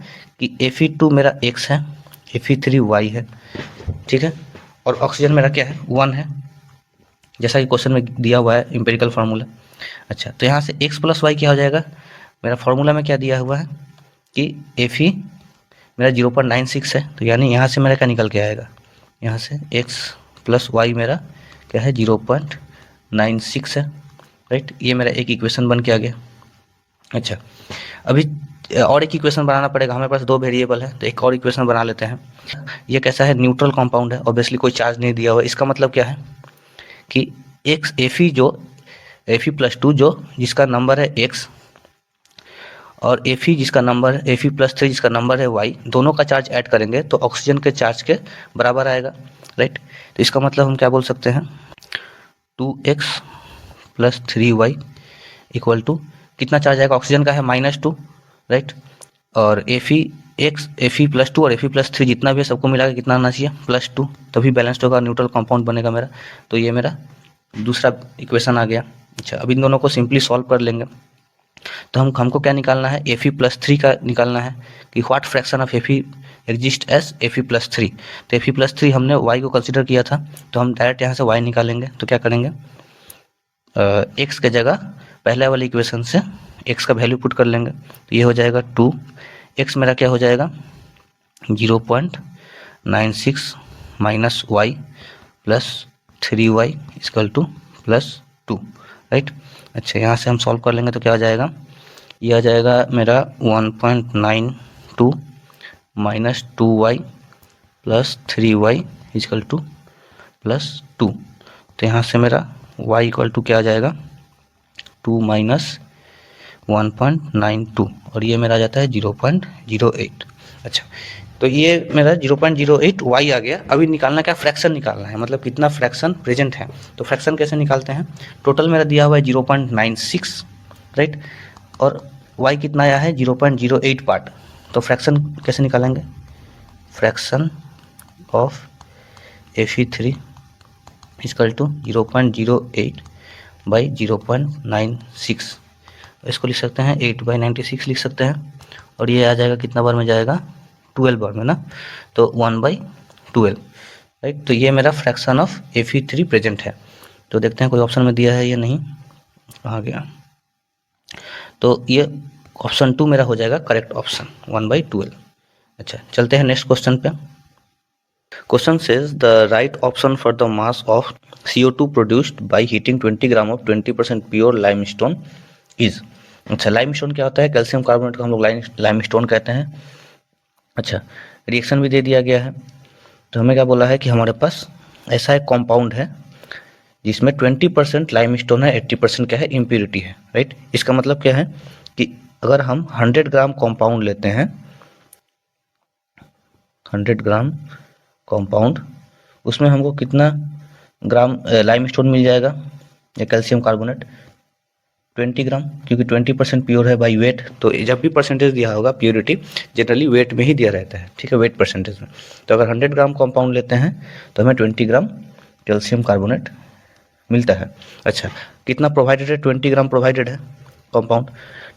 कि Fe2 मेरा X है, Fe3 Y है, ठीक है, और ऑक्सीजन मेरा क्या है 1 है, जैसा कि क्वेश्चन में दिया हुआ है एम्पिरिकल फार्मूला। अच्छा, तो यहाँ से X + Y क्या हो जाएगा, मेरा फार्मूला में क्या दिया हुआ है कि Fe मेरा 0.96 है, तो यानी यहाँ से मेरा क्या निकल के आएगा, यहाँ से X + Y मेरा क्या है 0.96 है, राइट। ये मेरा एक इक्वेशन बन के आ गया। अच्छा, अभी और एक इक्वेशन बनाना पड़ेगा, हमारे पास 2 वेरिएबल है, तो एक और इक्वेशन बना लेते हैं। ये कैसा है, न्यूट्रल कंपाउंड है, ऑब्वियसली कोई चार्ज नहीं दिया हुआ। इसका मतलब क्या है कि Fe + 2 जो जिसका नंबर है X और Fe जिसका नंबर है Fe+3 जिसका नंबर है y, दोनों का चार्ज ऐड करेंगे तो ऑक्सीजन के चार्ज के बराबर आएगा, राइट। तो इसका मतलब हम क्या बोल सकते हैं, 2x + 3y इक्वल टू कितना चार्ज आएगा, ऑक्सीजन का है -2, राइट। और Fe+2 और Fe+3 जितना भी है सबको मिला के कितना आना चाहिए, +2, तभी बैलेंस्ड होगा, न्यूट्रल कंपाउंड बनेगा मेरा। तो ये मेरा दूसरा इक्वेशन आ गया। अच्छा, अब इन दोनों को सिंपली सॉल्व कर लेंगे। तो हमको क्या निकालना है, Fe+3 का निकालना है कि what fraction of Fe exist as Fe+3। तो Fe+3 हमने y को कंसिडर किया था, तो हम डायरेक्ट यहाँ से y निकालेंगे। तो क्या करेंगे, x के जगह पहले वाली इक्वेशन से x का वैल्यू पुट कर लेंगे। तो ये हो जाएगा 2, x मेरा क्या हो जाएगा 0.96 minus y plus 3y equal to +2, right. अच्छा, यहाँ से हम सॉल्व कर लेंगे तो क्या आ जाएगा, ये आ जाएगा मेरा 1.92 minus 2y plus 3y equal to +2। तो यहाँ से मेरा y इक्वल टू क्या आ जाएगा, 2 माइनस 1.92 और ये मेरा आ जाता है 0.08। अच्छा, तो ये मेरा 0.08 y आ गया। अभी निकालना क्या, फ्रैक्शन निकालना है, मतलब कितना फ्रैक्शन प्रेजेंट है। तो फ्रैक्शन कैसे निकालते हैं, टोटल मेरा दिया हुआ है 0.96, राइट, और y कितना आया है 0.08 पार्ट। तो फ्रैक्शन कैसे निकालेंगे, fraction of Fe3 equal to 0.08 by 0.96, इसको लिख सकते हैं 8/96 लिख सकते हैं। और ये आ जाएगा कितना बार में जाएगा, 12 बार में ना, तो 1/12, राइट। तो ये मेरा फ्रैक्शन ऑफ Fe3 प्रेजेंट है। तो देखते हैं कोई ऑप्शन में दिया है या नहीं, कहाँ गया। तो ये ऑप्शन 2 मेरा हो जाएगा करेक्ट ऑप्शन, 1/12। अच्छा, चलते हैं नेक्स्ट क्वेश्चन पे। Question says the right option for the mass of CO2 produced by heating 20 gram of 20% pure limestone is. अच्छा, लाइमस्टोन क्या होता है, कैल्शियम कार्बोनेट को हम लोग लाइमस्टोन कहते हैं। अच्छा, रिएक्शन भी दे दिया गया है। तो हमें क्या बोला है कि हमारे पास ऐसा एक कंपाउंड है जिसमें 20% लाइमस्टोन है, 80% क्या है, इम्प्योरिटी है, राइट। इसका मतलब क्या है कि अगर हम 100 ग्राम कंपाउंड लेते हैं, 100 ग्राम कंपाउंड, उसमें हमको कितना ग्राम लाइमस्टोन मिल जाएगा या कैल्शियम कार्बोनेट, 20 ग्राम, क्योंकि 20% प्योर है बाई वेट। तो जब भी परसेंटेज दिया होगा प्योरिटी जनरली वेट में ही दिया रहता है, ठीक है, वेट परसेंटेज में। तो अगर 100 ग्राम कंपाउंड लेते हैं तो हमें 20 ग्राम कैल्शियम कार्बोनेट मिलता है। अच्छा, कितना प्रोवाइडेड है, 20 ग्राम प्रोवाइडेड है कंपाउंड।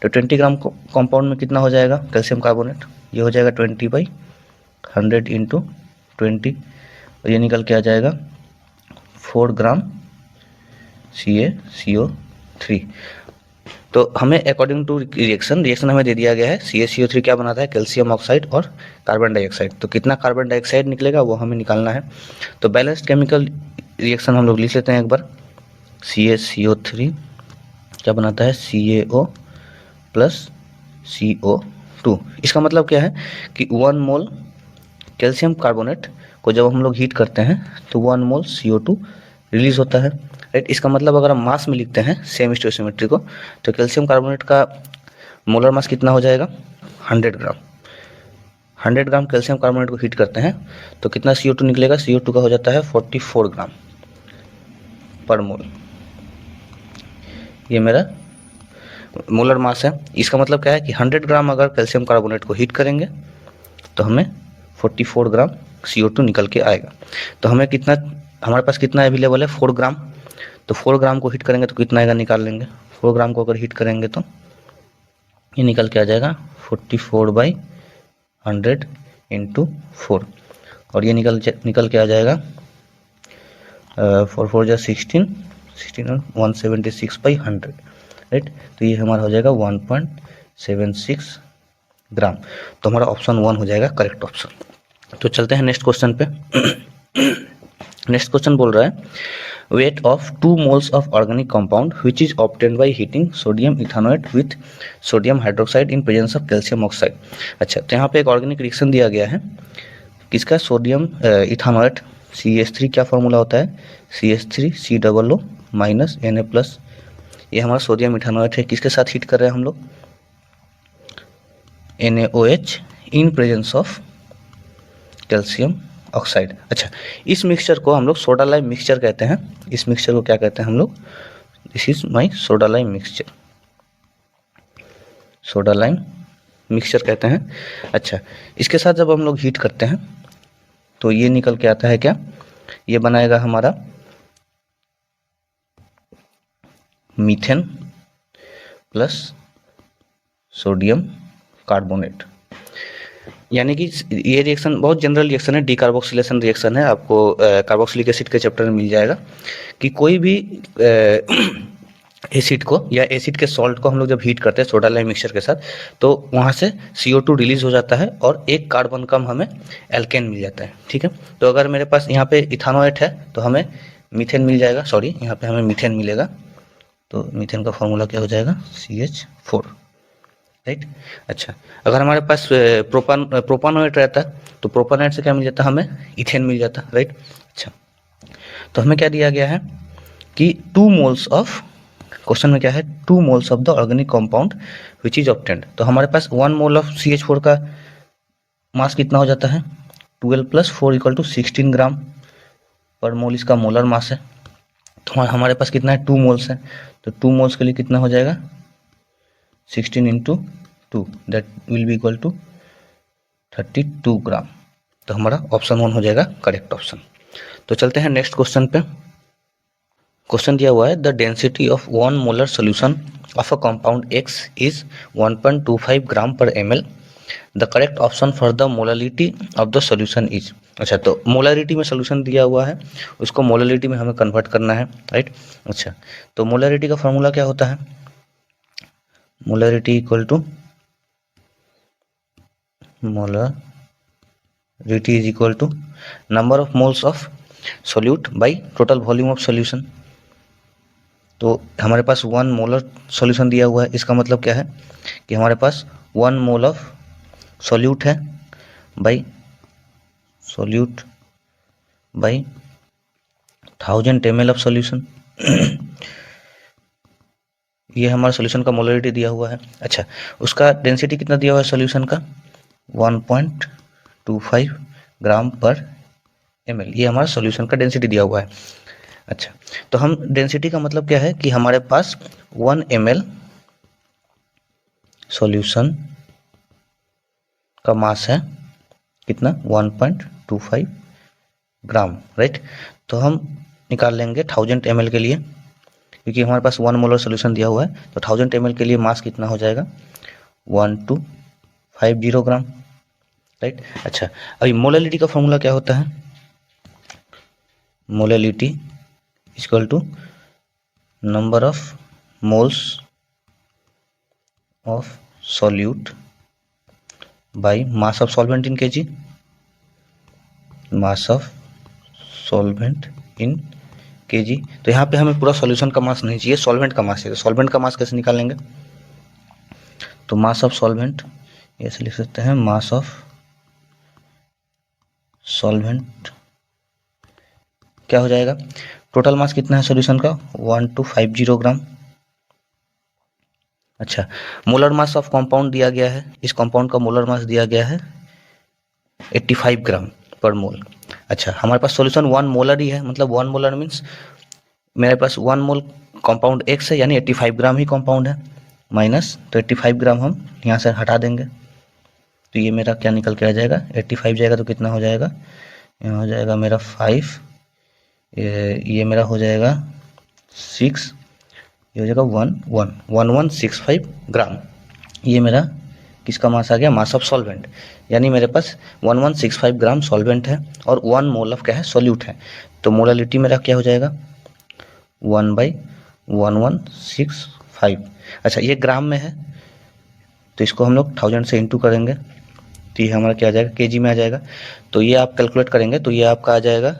तो 20 ग्राम कंपाउंड में कितना हो जाएगा कैल्शियम कार्बोनेट, ये हो जाएगा 20/100 इंटू 20, और ये निकल के आ जाएगा 4 ग्राम CaCO3। तो हमें अकॉर्डिंग टू रिएक्शन हमें दे दिया गया है CaCO3 क्या बनाता है, कैल्शियम ऑक्साइड और कार्बन डाइऑक्साइड। तो कितना कार्बन डाइऑक्साइड निकलेगा वो हमें निकालना है। तो बैलेंस्ड केमिकल रिएक्शन हम लोग लिख लेते हैं एक बार। CaCO3 क्या बनाता है, CaO प्लस CO2। इसका मतलब क्या है कि 1 मोल कैल्शियम कार्बोनेट को जब हम लोग हीट करते हैं तो 1 मोल CO2 रिलीज होता है, राइट। इसका मतलब अगर हम मास में लिखते हैं सेम स्टोइसियोमेट्री को, तो कैल्शियम कार्बोनेट का मोलर मास कितना हो जाएगा, 100 ग्राम। 100 ग्राम कैल्शियम कार्बोनेट को हीट करते हैं तो कितना CO2 निकलेगा, CO2 का हो जाता है 44 ग्राम पर मोल। ये मेरा मोलर मास है। इसका मतलब क्या है कि 100 ग्राम अगर कैल्शियम कार्बोनेट को हीट करेंगे तो हमें 44 ग्राम CO2 निकल के आएगा। तो हमें कितना, हमारे पास कितना अवेलेबल है, 4 ग्राम। तो 4 ग्राम को हीट करेंगे तो कितना आएगा, निकाल लेंगे। 4 ग्राम को अगर हीट करेंगे तो ये निकल के आ जाएगा 44/100 इंटू 4, और ये निकल के आ जाएगा 4 4 16 16 176/100, राइट। तो ये हमारा हो जाएगा 1.76 ग्राम। तो हमारा ऑप्शन 1 हो जाएगा करेक्ट ऑप्शन। तो चलते हैं नेक्स्ट क्वेश्चन पे। नेक्स्ट क्वेश्चन बोल रहा है weight of 2 moles of organic compound which is obtained by heating sodium ethanoate with sodium hydroxide in presence of calcium oxide. अच्छा, तो यहाँ पे एक ऑर्गेनिक रिएक्शन दिया गया है किसका, सोडियम इथानोएट, CH3 क्या फॉर्मूला होता है, CH3 COO - Na+। ये हमारा सोडियम इथानोएट है, किसके साथ हीट कर रहे हैं हम लोग, NaOH in presence of calcium oxide. अच्छा, इस मिक्सचर को हम लोग सोडा लाइम मिक्सचर कहते हैं। इस मिक्सचर को क्या कहते हैं हम लोग? This is my soda lime mixture, soda lime mixture कहते हैं। अच्छा, इसके साथ जब हम लोग हीट करते हैं तो ये निकल के आता है क्या? ये बनाएगा हमारा मीथेन प्लस सोडियम कार्बोनेट। यानी कि ये रिएक्शन बहुत जनरल रिएक्शन है, डीकार्बोक्सिलेशन रिएक्शन है। आपको कार्बोक्सिलिक एसिड के चैप्टर में मिल जाएगा कि कोई भी एसिड को या एसिड के सॉल्ट को हम लोग जब हीट करते हैं सोडा लाइम मिक्सचर के साथ, तो वहाँ से CO2 रिलीज हो जाता है और एक कार्बन कम हमें एल्केन मिल जाता है। ठीक है, तो अगर मेरे पास यहाँ पे इथानोएट है तो हमें मीथेन मिल जाएगा, सॉरी यहाँ पे हमें मीथेन मिलेगा। तो मीथेन का फॉर्मूला क्या हो जाएगा? CH4, right. अच्छा, अगर हमारे पास प्रोपानोएट रहता तो प्रोपानोएट से क्या मिल जाता? हमें इथेन मिल जाता, राइट। अच्छा, तो हमें क्या दिया गया है कि 2 मोल्स ऑफ, क्वेश्चन में क्या है? 2 moles of the organic compound which is obtained. तो हमारे पास 1 मोल ऑफ CH4 का मास कितना हो जाता है? 12 + 4 = 16 ग्राम पर मोल इसका मोलर मास है। तो हमारे पास कितना है? 2 मोल्स है, तो 2 मोल्स के लिए कितना हो जाएगा? 16 × 2, that will be equal to 32 gram. तो हमारा ऑप्शन 1 हो जाएगा करेक्ट ऑप्शन। तो चलते हैं नेक्स्ट क्वेश्चन पे। क्वेश्चन दिया हुआ है the density of 1 molar solution of a compound X is 1.25 gram per ml। The correct option for the molarity of the solution is. अच्छा, तो मोलरिटी में सोल्यूशन दिया हुआ है, उसको मोलरिटी में हमें कन्वर्ट करना है, राइट। अच्छा, तो मोलरिटी का फॉर्मूला क्या होता है? Molarity equal to molarity is equal to number of moles of solute by total volume of solution. तो हमारे पास 1 मोलर सॉल्यूशन दिया हुआ है, इसका मतलब क्या है कि हमारे पास 1 मोल ऑफ सॉल्यूट है by solute by 1000 ml of solution. ये हमारा सॉल्यूशन का मोलरिटी दिया हुआ है। अच्छा, उसका डेंसिटी कितना दिया हुआ है सॉल्यूशन का? 1.25 ग्राम पर ml, ये हमारा सॉल्यूशन का डेंसिटी दिया हुआ है। अच्छा, तो हम डेंसिटी का मतलब क्या है कि हमारे पास 1 ml सॉल्यूशन का मास है कितना? 1.25 ग्राम, राइट। तो हम निकाल लेंगे 1000 ml के लिए, क्योंकि हमारे पास 1 मोलर सॉल्यूशन दिया हुआ है, तो 1000 ml के लिए मास कितना हो जाएगा? 1250 ग्राम, राइट। अच्छा, अभी मोलरिटी का फॉर्मूला क्या होता है? Molarity equal to number of moles of solute by mass of solvent in KG, mass of solvent in KG. तो यहाँ पे हमें पूरा सॉल्यूशन का मास नहीं चाहिए, सॉल्वेंट का मास चाहिए। सॉल्वेंट का मास कैसे निकालेंगे? तो मास ऑफ सॉल्वेंट ऐसे लिख सकते हैं, मास ऑफ सॉल्वेंट क्या हो जाएगा? टोटल मास कितना है सॉल्यूशन का? 1250 ग्राम। अच्छा, मोलर मास ऑफ कंपाउंड दिया गया है, इस कंपाउंड का मोलर मास दिया गया है 85 ग्राम पर मोल। अच्छा, हमारे पास सॉल्यूशन 1 मोलर ही है, मतलब 1 मोलर मीन्स मेरे पास 1 मोल कंपाउंड X है, यानी 85 ग्राम ही कंपाउंड है, माइनस, तो 85 ग्राम हम यहाँ से हटा देंगे, तो ये मेरा क्या निकल के आ जाएगा? 85 जाएगा तो कितना हो जाएगा? यहाँ हो जाएगा मेरा 5, ये मेरा हो जाएगा 6, ये हो जाएगा 1165 ग्राम। ये मेरा किसका मास आ गया? मास ऑफ सॉल्वेंट। यानी मेरे पास 1165 ग्राम सॉल्वेंट है और 1 मोल ऑफ क्या है? सॉल्यूट है। तो मोलरिटी मेरा क्या हो जाएगा? 1/1165। अच्छा, ये ग्राम में है तो इसको हम लोग 1000 से इंटू करेंगे, तो ये हमारा क्या आ जाएगा? केजी में आ जाएगा। तो ये आप कैलकुलेट करेंगे तो ये आपका आ जाएगा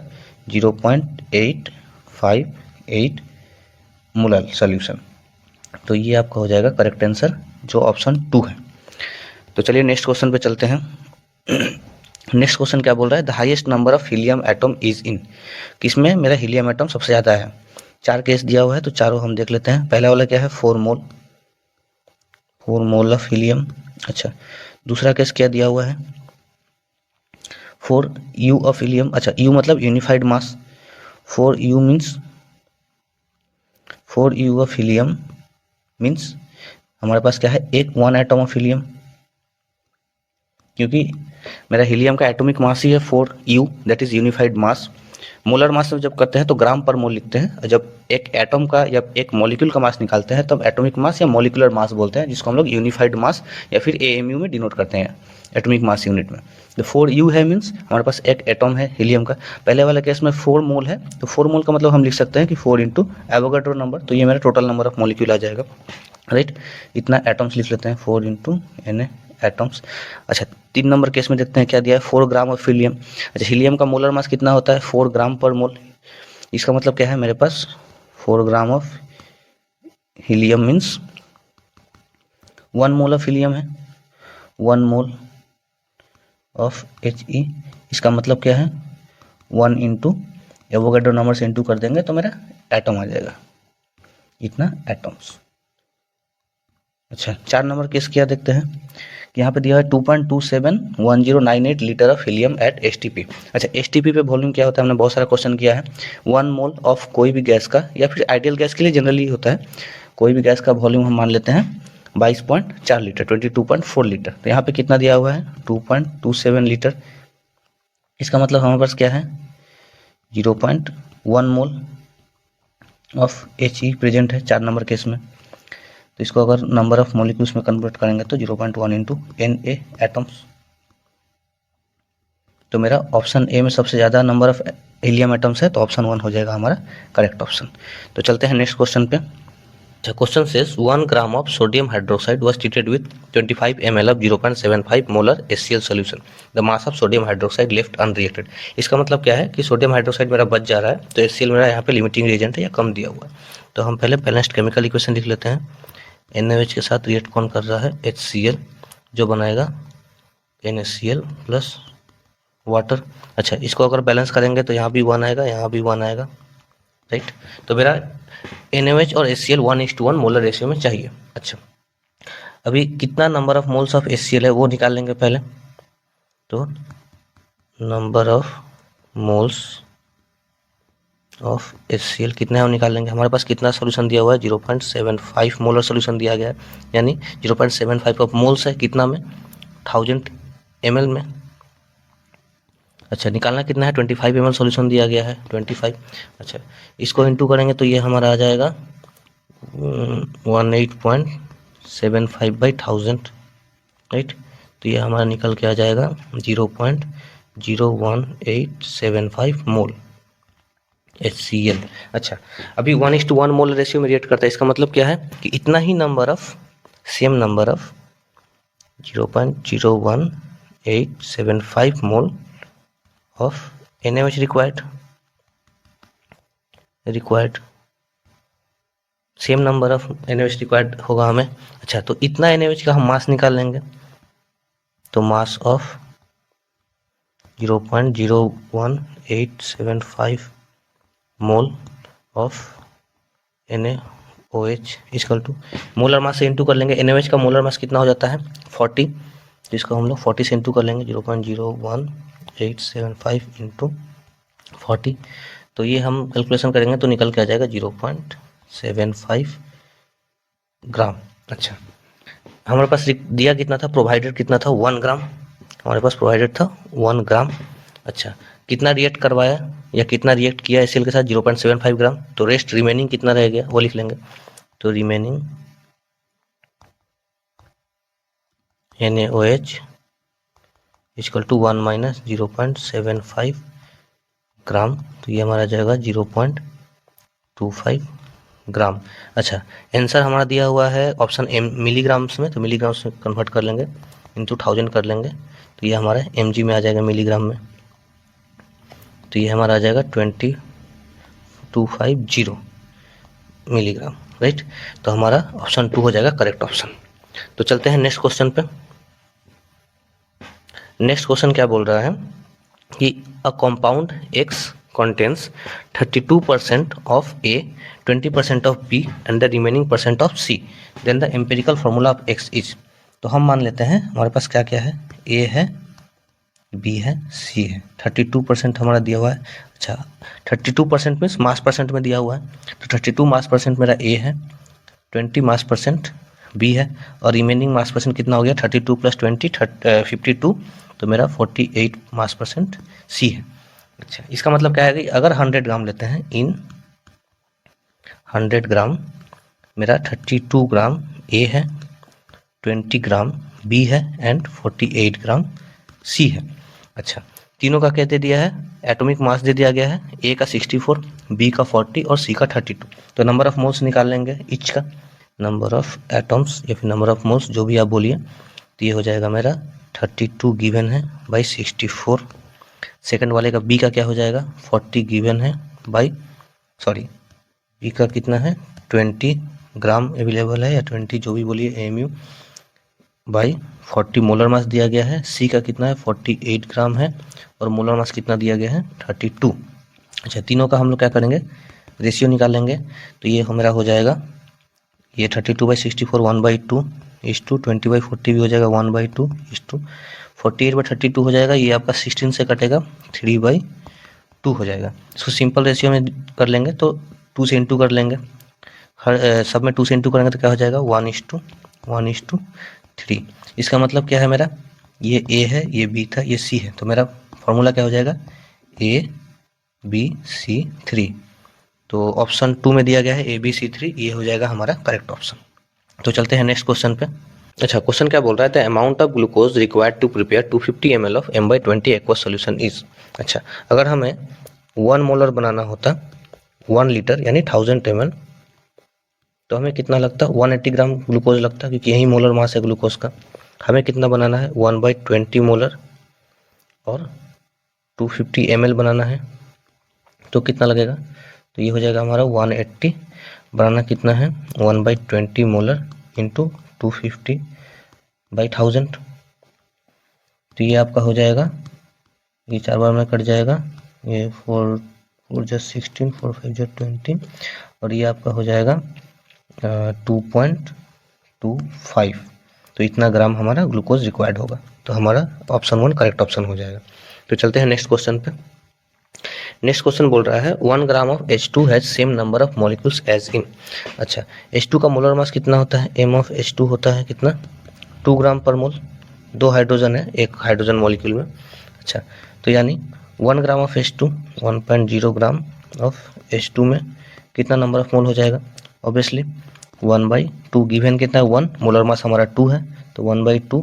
0.858 मोलर सॉल्यूशन। तो ये आपका हो जाएगा करेक्ट आंसर, जो ऑप्शन 2 है। तो चलिए नेक्स्ट क्वेश्चन पे चलते हैं। नेक्स्ट क्वेश्चन क्या बोल रहा है? The highest number of helium atom is in. किसमें मेरा हीलियम एटम सबसे ज़्यादा है? 4 केस दिया हुआ है, तो चारों हम देख लेते हैं। पहला वाला क्या है? 4 मोल ऑफ हीलियम। अच्छा, दूसरा केस क्या दिया हुआ है, फॉर यू ऑफ हीलियम, अच्छा यू मतलब unified mass, for you means, for you of helium means हमारे पास क्या है, एक वन एटम ऑफ हीलियम, क्योंकि मेरा हीलियम का एटॉमिक मास ही है 4u, that is unified mass. Molar mass में जब करते हैं तो ग्राम पर मोल लिखते हैं, जब एक एटम का या एक मॉलिक्यूल का मास निकालते हैं तब एटॉमिक मास या मॉलिक्यूलर मास बोलते हैं, जिसको हम लोग यूनिफाइड मास या फिर एएमयू में डिनोट करते हैं, एटॉमिक मास यूनिट में। तो 4u है मीन्स हमारे पास एक एटम है हीलियम का, पहले वाले केस में 4 मोल है, तो 4 मोल का मतलब हम लिख सकते हैं कि 4 इंटू एवोगाड्रो नंबर, तो ये मेरा टोटल नंबर ऑफ मॉलिक्यूल आ जाएगा, राइट। इतना एटम्स लिख लेते हैं, 4 इंटू Na एटम्स। अच्छा 3 नंबर केस में देखते हैं क्या दिया है, 4 ग्राम ऑफ हीलियम। अच्छा हीलियम का मोलर मास कितना होता है, 4 ग्राम पर मोल, इसका मतलब क्या है, मेरे पास 4 gram of helium means 1 mole of helium है, 1 मोल ऑफ He, इसका मतलब क्या है 1 इंटू एवोगाड्रो नंबर से इंटू कर देंगे तो मेरा एटम आ जाएगा, इतना एटम्स। अच्छा 4 नंबर केस क्या देखते हैं कि यहाँ पे दिया है 2.271098 litre of helium at STP. अच्छा एसटीपी पे वॉल्यूम क्या होता है, हमने बहुत सारा क्वेश्चन किया है, 1 मोल ऑफ कोई भी गैस का, या फिर आइडियल गैस के लिए जनरली होता है, कोई भी गैस का वॉल्यूम हम मान लेते हैं 22.4 लीटर, 22.4 लीटर। तो यहाँ पे कितना दिया हुआ है 2.27 लीटर, इसका मतलब हमारे पास क्या है 0.1 मोल ऑफ He प्रेजेंट है 4 नंबर केस में। तो इसको अगर नंबर ऑफ मॉलिक्यूल्स में कन्वर्ट करेंगे तो 0.1 इंटू Na एटम्स। तो मेरा ऑप्शन ए में सबसे ज़्यादा नंबर ऑफ हीलियम एटम्स है, तो ऑप्शन 1 हो जाएगा हमारा करेक्ट ऑप्शन। तो चलते हैं नेक्स्ट क्वेश्चन पे। अच्छा question says 1 gram of sodium hydroxide was treated with 25 ml of 0.75 molar HCl solution, the mass of sodium hydroxide left unreacted. इसका मतलब क्या है कि सोडियम हाइड्रोक्साइड मेरा बच जा रहा है, तो HCl मेरा यहाँ पे लिमिटिंग रिएजेंट है या कम दिया हुआ है। तो हम पहले बैलेंस्ड केमिकल इक्वेशन लिख लेते हैं, NaOH के साथ रिएक्ट कौन कर रहा है HCl, जो बनाएगा NaCl प्लस वाटर। अच्छा इसको अगर बैलेंस करेंगे तो यहाँ भी 1 आएगा, यहाँ भी 1 आएगा, राइट। तो मेरा NaOH और HCl 1:1 मोलर रेशियो में चाहिए। अच्छा अभी कितना number of moles of HCl है वो निकाल लेंगे पहले, तो number of moles of HCl कितना है वो निकाल लेंगे। हमारे पास कितना सोल्यूशन दिया हुआ है 0.75 मोलर सोल्यूशन दिया गया है, यानी 0.75 ऑफ मोल्स है कितना में 1000 ml में। अच्छा निकालना कितना है 25 ml सोल्यूशन दिया गया है 25। अच्छा इसको इंटू करेंगे तो ये हमारा आ जाएगा 18.75/1000, राइट। तो ये हमारा निकल के आ जाएगा 0.01875 मोल HCl। अच्छा अभी 1:1 मोल रेशियो में रिएक्ट करता है, इसका मतलब क्या है कि इतना ही number of same number of 0.01875 mole of NaOH required same number of NaOH required होगा हमें। अच्छा तो इतना NaOH का हम मास निकाल लेंगे, तो mass of 0.01875 mole of NaOH equal to molar mass से इंटू कर लेंगे। NaOH का मोलर मास कितना हो जाता है 40, जिसको हम लोग 40 से इंटू कर लेंगे 0.01875 इंटू 40। तो ये हम कैलकुलेशन करेंगे तो निकल के आ जाएगा 0.75 ग्राम। अच्छा हमारे पास दिया कितना था, प्रोवाइडेड कितना था 1 ग्राम, हमारे पास प्रोवाइडेड था 1 ग्राम। अच्छा कितना रिएक्ट करवाया या कितना रिएक्ट किया HCl के साथ 0.75 ग्राम, तो रेस्ट रिमेनिंग कितना रह गया वो लिख लेंगे। तो remaining NaOH equal to 1 minus 0.75 gram, तो ये हमारा जाएगा 0.25 ग्राम। अच्छा आंसर हमारा दिया हुआ है ऑप्शन M मिलीग्राम्स में, तो मिलीग्राम्स में कन्वर्ट कर लेंगे इंटू 1000 कर लेंगे, तो ये हमारा mg में आ जाएगा मिलीग्राम में, तो ये हमारा आ जाएगा 2250 मिलीग्राम, राइट। तो हमारा ऑप्शन 2 हो जाएगा करेक्ट ऑप्शन। तो चलते हैं नेक्स्ट क्वेश्चन पे। नेक्स्ट क्वेश्चन क्या बोल रहा है कि a compound X contains 32% of A, 20% of B and the remaining percent of C, then the empirical formula of X is। तो हम मान लेते हैं हमारे पास क्या क्या है, ए है, बी है, सी है। 32% हमारा दिया हुआ है। अच्छा, 32% मीन्स मास परसेंट में दिया हुआ है, तो 32 मास परसेंट मेरा ए है, 20 मास परसेंट बी है, और रिमेनिंग मास परसेंट कितना हो गया, 32 प्लस 20 52, तो मेरा 48 मास परसेंट सी है। अच्छा, इसका मतलब क्या है कि अगर 100 ग्राम लेते हैं, इन 100 ग्राम मेरा 32 ग्राम ए है, 20 ग्राम बी है एंड 48 ग्राम सी है। अच्छा, तीनों का क्या दे दिया है, एटॉमिक मास दे दिया गया है, ए का 64, बी का 40 और सी का 32। तो नंबर ऑफ मोल्स निकाल लेंगे इच का, नंबर ऑफ एटम्स या फिर नंबर ऑफ मोल्स जो भी आप बोलिए। तो ये हो जाएगा मेरा 32 गिवन है बाई 64। सेकंड वाले का बी का क्या हो जाएगा, 40 गिवन है बाई, सॉरी बी का कितना है, 20 ग्राम अवेलेबल है या 20 जो भी बोलिए एमयू बाई 40 मोलर मास दिया गया है। सी का कितना है, 48 ग्राम है, और मोलर मास कितना दिया गया है, 32। अच्छा, तीनों का हम लोग क्या करेंगे, रेशियो निकालेंगे। तो ये मेरा हो जाएगा, ये 32/64 1/2 इस टू 20/40 भी हो जाएगा 1/2 इस टू 48/32 हो जाएगा। ये आपका 16 से कटेगा 3/2 हो जाएगा। इसको सिंपल रेशियो में कर लेंगे तो 2 से इंटू कर लेंगे, हर सब में 2 से इंटू करेंगे तो क्या हो जाएगा 1:3। इसका मतलब क्या है मेरा, ये ए है, ये बी था, ये सी है, तो मेरा फॉर्मूला क्या हो जाएगा, ABC3। तो ऑप्शन 2 में दिया गया है ABC3, ये हो जाएगा हमारा करेक्ट ऑप्शन। तो चलते हैं नेक्स्ट क्वेश्चन पे। अच्छा, क्वेश्चन क्या बोल रहा है, the amount of glucose required to prepare 250 ml of M/20 aqua solution is. अच्छा, अगर हमें 1 मोलर बनाना होता 1 लीटर यानी 1000 ml, तो हमें कितना लगता, 180 ग्राम ग्लूकोज लगता, क्योंकि यही मोलर मास है ग्लूकोज का। हमें कितना बनाना है, 1/20 मोलर, और 250 ml बनाना है, तो कितना लगेगा, तो ये हो जाएगा हमारा 180, बनाना कितना है 1/20 मोलर इंटू 250/1000। तो ये आपका हो जाएगा, ये 4 बार में कट जाएगा, ये 4 4 16 4 5 20, और ये आपका हो जाएगा 2.25। तो इतना ग्राम हमारा ग्लूकोज रिक्वायर्ड होगा। तो हमारा ऑप्शन 1 करेक्ट ऑप्शन हो जाएगा। तो चलते हैं नेक्स्ट क्वेश्चन पे। नेक्स्ट क्वेश्चन बोल रहा है 1 gram of H2 has same number of molecules as in. अच्छा, H2 का मोलर मास कितना होता है, m ऑफ H2 होता है कितना, 2 ग्राम पर मोल। 2 हाइड्रोजन है, एक हाइड्रोजन मॉलिक्यूल में। अच्छा, तो यानी 1 gram of H2 1.0 gram of H2 में कितना नंबर ऑफ मोल हो जाएगा, ऑब्वियसली 1/2 गिवन कितना है 1, मोलर मास हमारा 2 है, तो 1/2।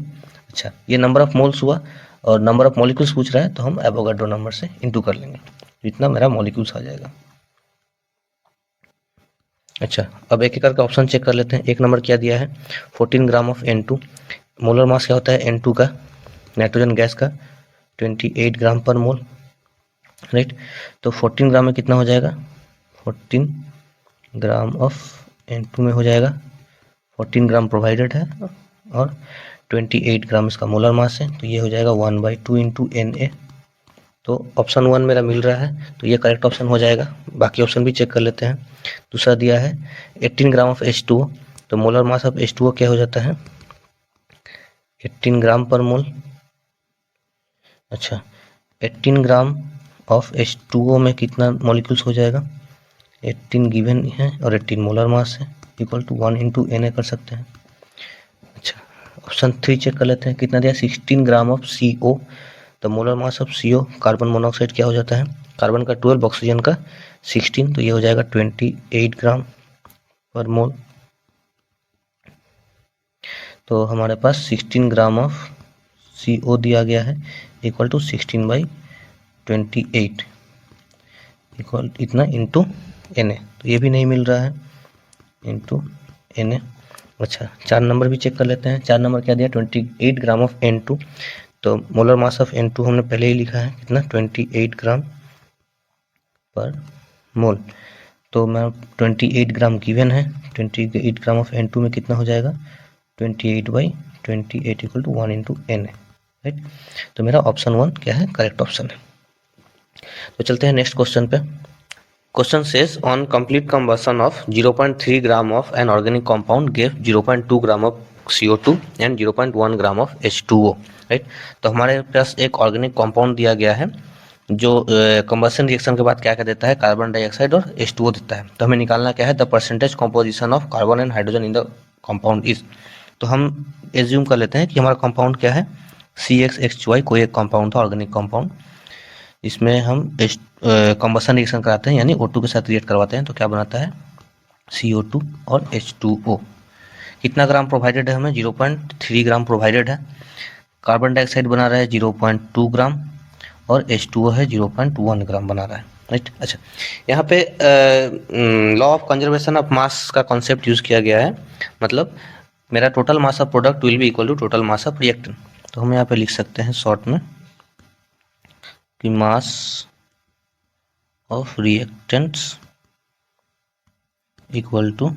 अच्छा, ये नंबर ऑफ मोल्स हुआ, और नंबर ऑफ मॉलिक्यूल्स पूछ रहा है तो हम एवोगाड्रो नंबर से इंटू कर लेंगे, इतना मेरा मॉलिक्यूल्स आ जाएगा। अच्छा, अब एक एक करके ऑप्शन चेक कर लेते हैं। एक नंबर क्या दिया है, 14 gram of N2, molar mass क्या होता है N2 का, नाइट्रोजन गैस का, 28 ग्राम पर मोल, राइट। तो 14 ग्राम में कितना हो जाएगा, 14 ग्राम ऑफ N2 में हो जाएगा, 14 ग्राम प्रोवाइडेड है, और 28 ग्राम इसका मोलर मास है, तो ये हो जाएगा 1/2 इंटू Na। तो ऑप्शन 1 मेरा मिल रहा है, तो ये करेक्ट ऑप्शन हो जाएगा। बाकी ऑप्शन भी चेक कर लेते हैं। दूसरा दिया है 18 ग्राम ऑफ H2O, तो मोलर मास ऑफ H2O क्या हो जाता है, 18 ग्राम पर मोल। अच्छा, 18 ग्राम ऑफ H2O में कितना मॉलिक्यूल्स हो जाएगा, 18 गिवन है और 18 मोलर मास है, इक्वल टू 1 इंटू Na कर सकते हैं। अच्छा, ऑप्शन 3 चेक कर लेते हैं, कितना दिया, 16 ग्राम ऑफ CO, तो molar mass of CO carbon monoxide क्या हो जाता है, कार्बन का 12, ऑक्सीजन का 16, तो ये हो जाएगा 28 ग्राम पर मोल। तो हमारे पास 16 ग्राम ऑफ CO दिया गया है, इक्वल टू 16/28 इक्वल इतना इंटू Na, तो ये भी नहीं मिल रहा है, इंटू Na। अच्छा, 4 नंबर भी चेक कर लेते हैं। 4 नंबर क्या दिया, 28 ग्राम ऑफ N2, तो मोलर मास ऑफ N2 हमने पहले ही लिखा है कितना, 28 ग्राम पर मोल। तो मैं 28 ग्राम गिवन है, 28 ग्राम ऑफ N2 में कितना हो जाएगा, 28/28 equal to 1 into Na, right. तो मेरा ऑप्शन 1 क्या है, करेक्ट ऑप्शन है। तो चलते हैं नेक्स्ट क्वेश्चन पे। Question says on complete combustion of 0.3 gram of an organic compound give 0.2 gram of CO2 and 0.1 gram of H2O, right. तो हमारे पास एक ऑर्गेनिक कंपाउंड दिया गया है जो कंबशन रिएक्शन के बाद क्या क्या देता है, कार्बन डाइऑक्साइड और H2O देता है। तो हमें निकालना क्या है, the percentage composition of carbon and hydrogen in the compound is. तो हम एज्यूम कर लेते हैं कि हमारा कंपाउंड क्या है, CXHY कोई एक कंपाउंड था, ऑर्गेनिक कंपाउंड। इसमें हम कंबशन रिएक्शन कराते हैं यानी O2 के साथ रिएक्ट करवाते हैं, तो क्या बनाता है CO2 और H2O। कितना ग्राम प्रोवाइडेड है हमें, 0.3 ग्राम प्रोवाइडेड है। कार्बन डाइऑक्साइड बना रहा है 0.2 ग्राम और H2O है 0.1 ग्राम बना रहा है, राइट। अच्छा, यहाँ पे law of conservation of mass का कॉन्सेप्ट यूज किया गया है, मतलब मेरा total mass of product will be equal to total mass of reactant. तो हम यहाँ पे लिख सकते हैं शॉर्ट में कि mass of reactants equal to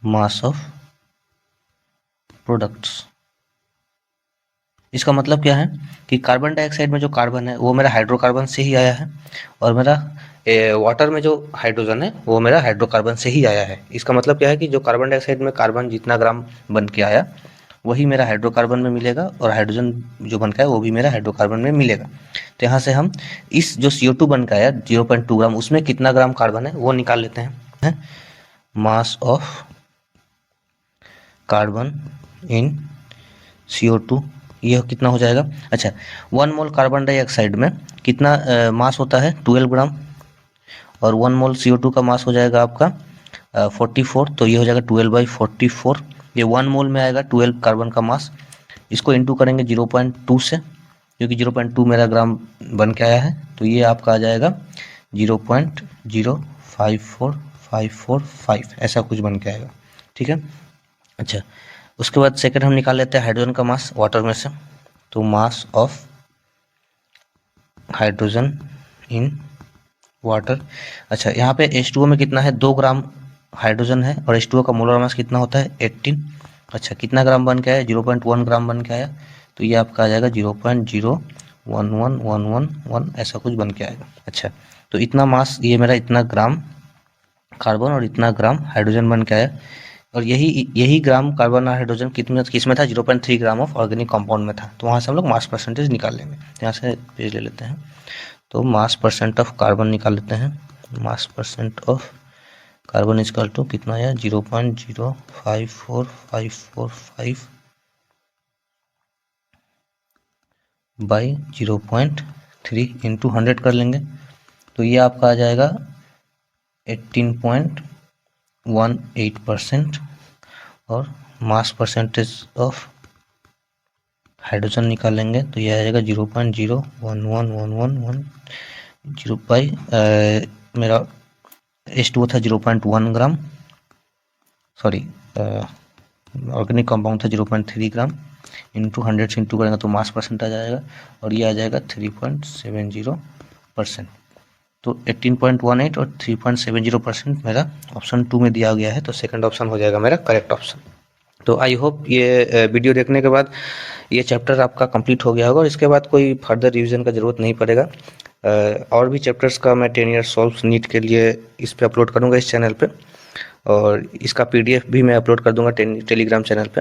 mass of products. इसका मतलब क्या है कि कार्बन डाइऑक्साइड में जो कार्बन है वो मेरा हाइड्रोकार्बन से ही आया है और मेरा वाटर में जो हाइड्रोजन है वो मेरा हाइड्रोकार्बन से ही आया है। इसका मतलब क्या है कि जो कार्बन डाइऑक्साइड में कार्बन जितना ग्राम बन के आया वही मेरा हाइड्रोकार्बन में मिलेगा और हाइड्रोजन जो बन के आया वो भी मेरा हाइड्रोकार्बन में मिलेगा। तो यहाँ से हम इस जो CO2 बन के आया 0.2 ग्राम, उसमें कितना ग्राम कार्बन है वो निकाल लेते हैं। Mass of carbon in CO2 यह कितना हो जाएगा। अच्छा, 1 मोल कार्बन डाइऑक्साइड में कितना मास होता है, 12 ग्राम, और 1 मोल CO2 का मास हो जाएगा आपका 44। तो ये हो जाएगा 12/44। ये 1 मोल में आएगा 12 कार्बन का मास। इसको इंटू करेंगे 0.2 से, क्योंकि 0.2 मेरा ग्राम बन के आया है, तो ये आपका आ जाएगा 0.054545 ऐसा कुछ बन के आएगा, ठीक है। अच्छा, उसके बाद सेकंड हम निकाल लेते हैं हाइड्रोजन का मास वाटर में से। तो mass of hydrogen in water. अच्छा, यहाँ पे H2O में कितना है, 2 ग्राम हाइड्रोजन है और H2O का मोलर मास कितना होता है 18। अच्छा, कितना ग्राम बन के आया, 0.1 ग्राम बन के आया, तो ये आपका आ जाएगा 0.011111 ऐसा कुछ बन के आएगा। अच्छा, तो इतना मास, ये मेरा इतना ग्राम कार्बन और इतना ग्राम हाइड्रोजन बन के आया, और यही ग्राम कार्बन और हाइड्रोजन किसमें था, 0.3 ग्राम ऑफ ऑर्गेनिक कंपाउंड में था। तो वहाँ से हम लोग मास परसेंटेज निकाल लेंगे। यहाँ से पेज ले लेते हैं, तो मास परसेंट ऑफ कार्बन निकाल लेते हैं। Mass percent of carbon equal to कितना आया, 0.054545 बाई 0.3 इंटू 100 कर लेंगे, तो ये आपका आ जाएगा 18.18%। और मास परसेंटेज ऑफ हाइड्रोजन निकालेंगे तो ये आ जाएगा 0.011110 बाई मेरा H2O था 0.1 ग्राम, सॉरी ऑर्गेनिक कंपाउंड था 0.3 ग्राम, इंटू 100 से इंटू करेंगे तो मास परसेंट आ जाएगा, और ये आ जाएगा 3.70%। तो 18.18 और 3.70% मेरा ऑप्शन 2 में दिया गया है, तो सेकंड ऑप्शन हो जाएगा मेरा करेक्ट ऑप्शन। तो आई होप ये वीडियो देखने के बाद ये चैप्टर आपका कंप्लीट हो गया होगा और इसके बाद कोई फर्दर रिवीजन का ज़रूरत नहीं पड़ेगा। और भी चैप्टर्स का मैं 10 ईयर्स सॉल्व नीट के लिए इस पे अपलोड करूँगा इस चैनल पे, और इसका PDF भी मैं अपलोड कर दूँगा टेलीग्राम चैनल पे।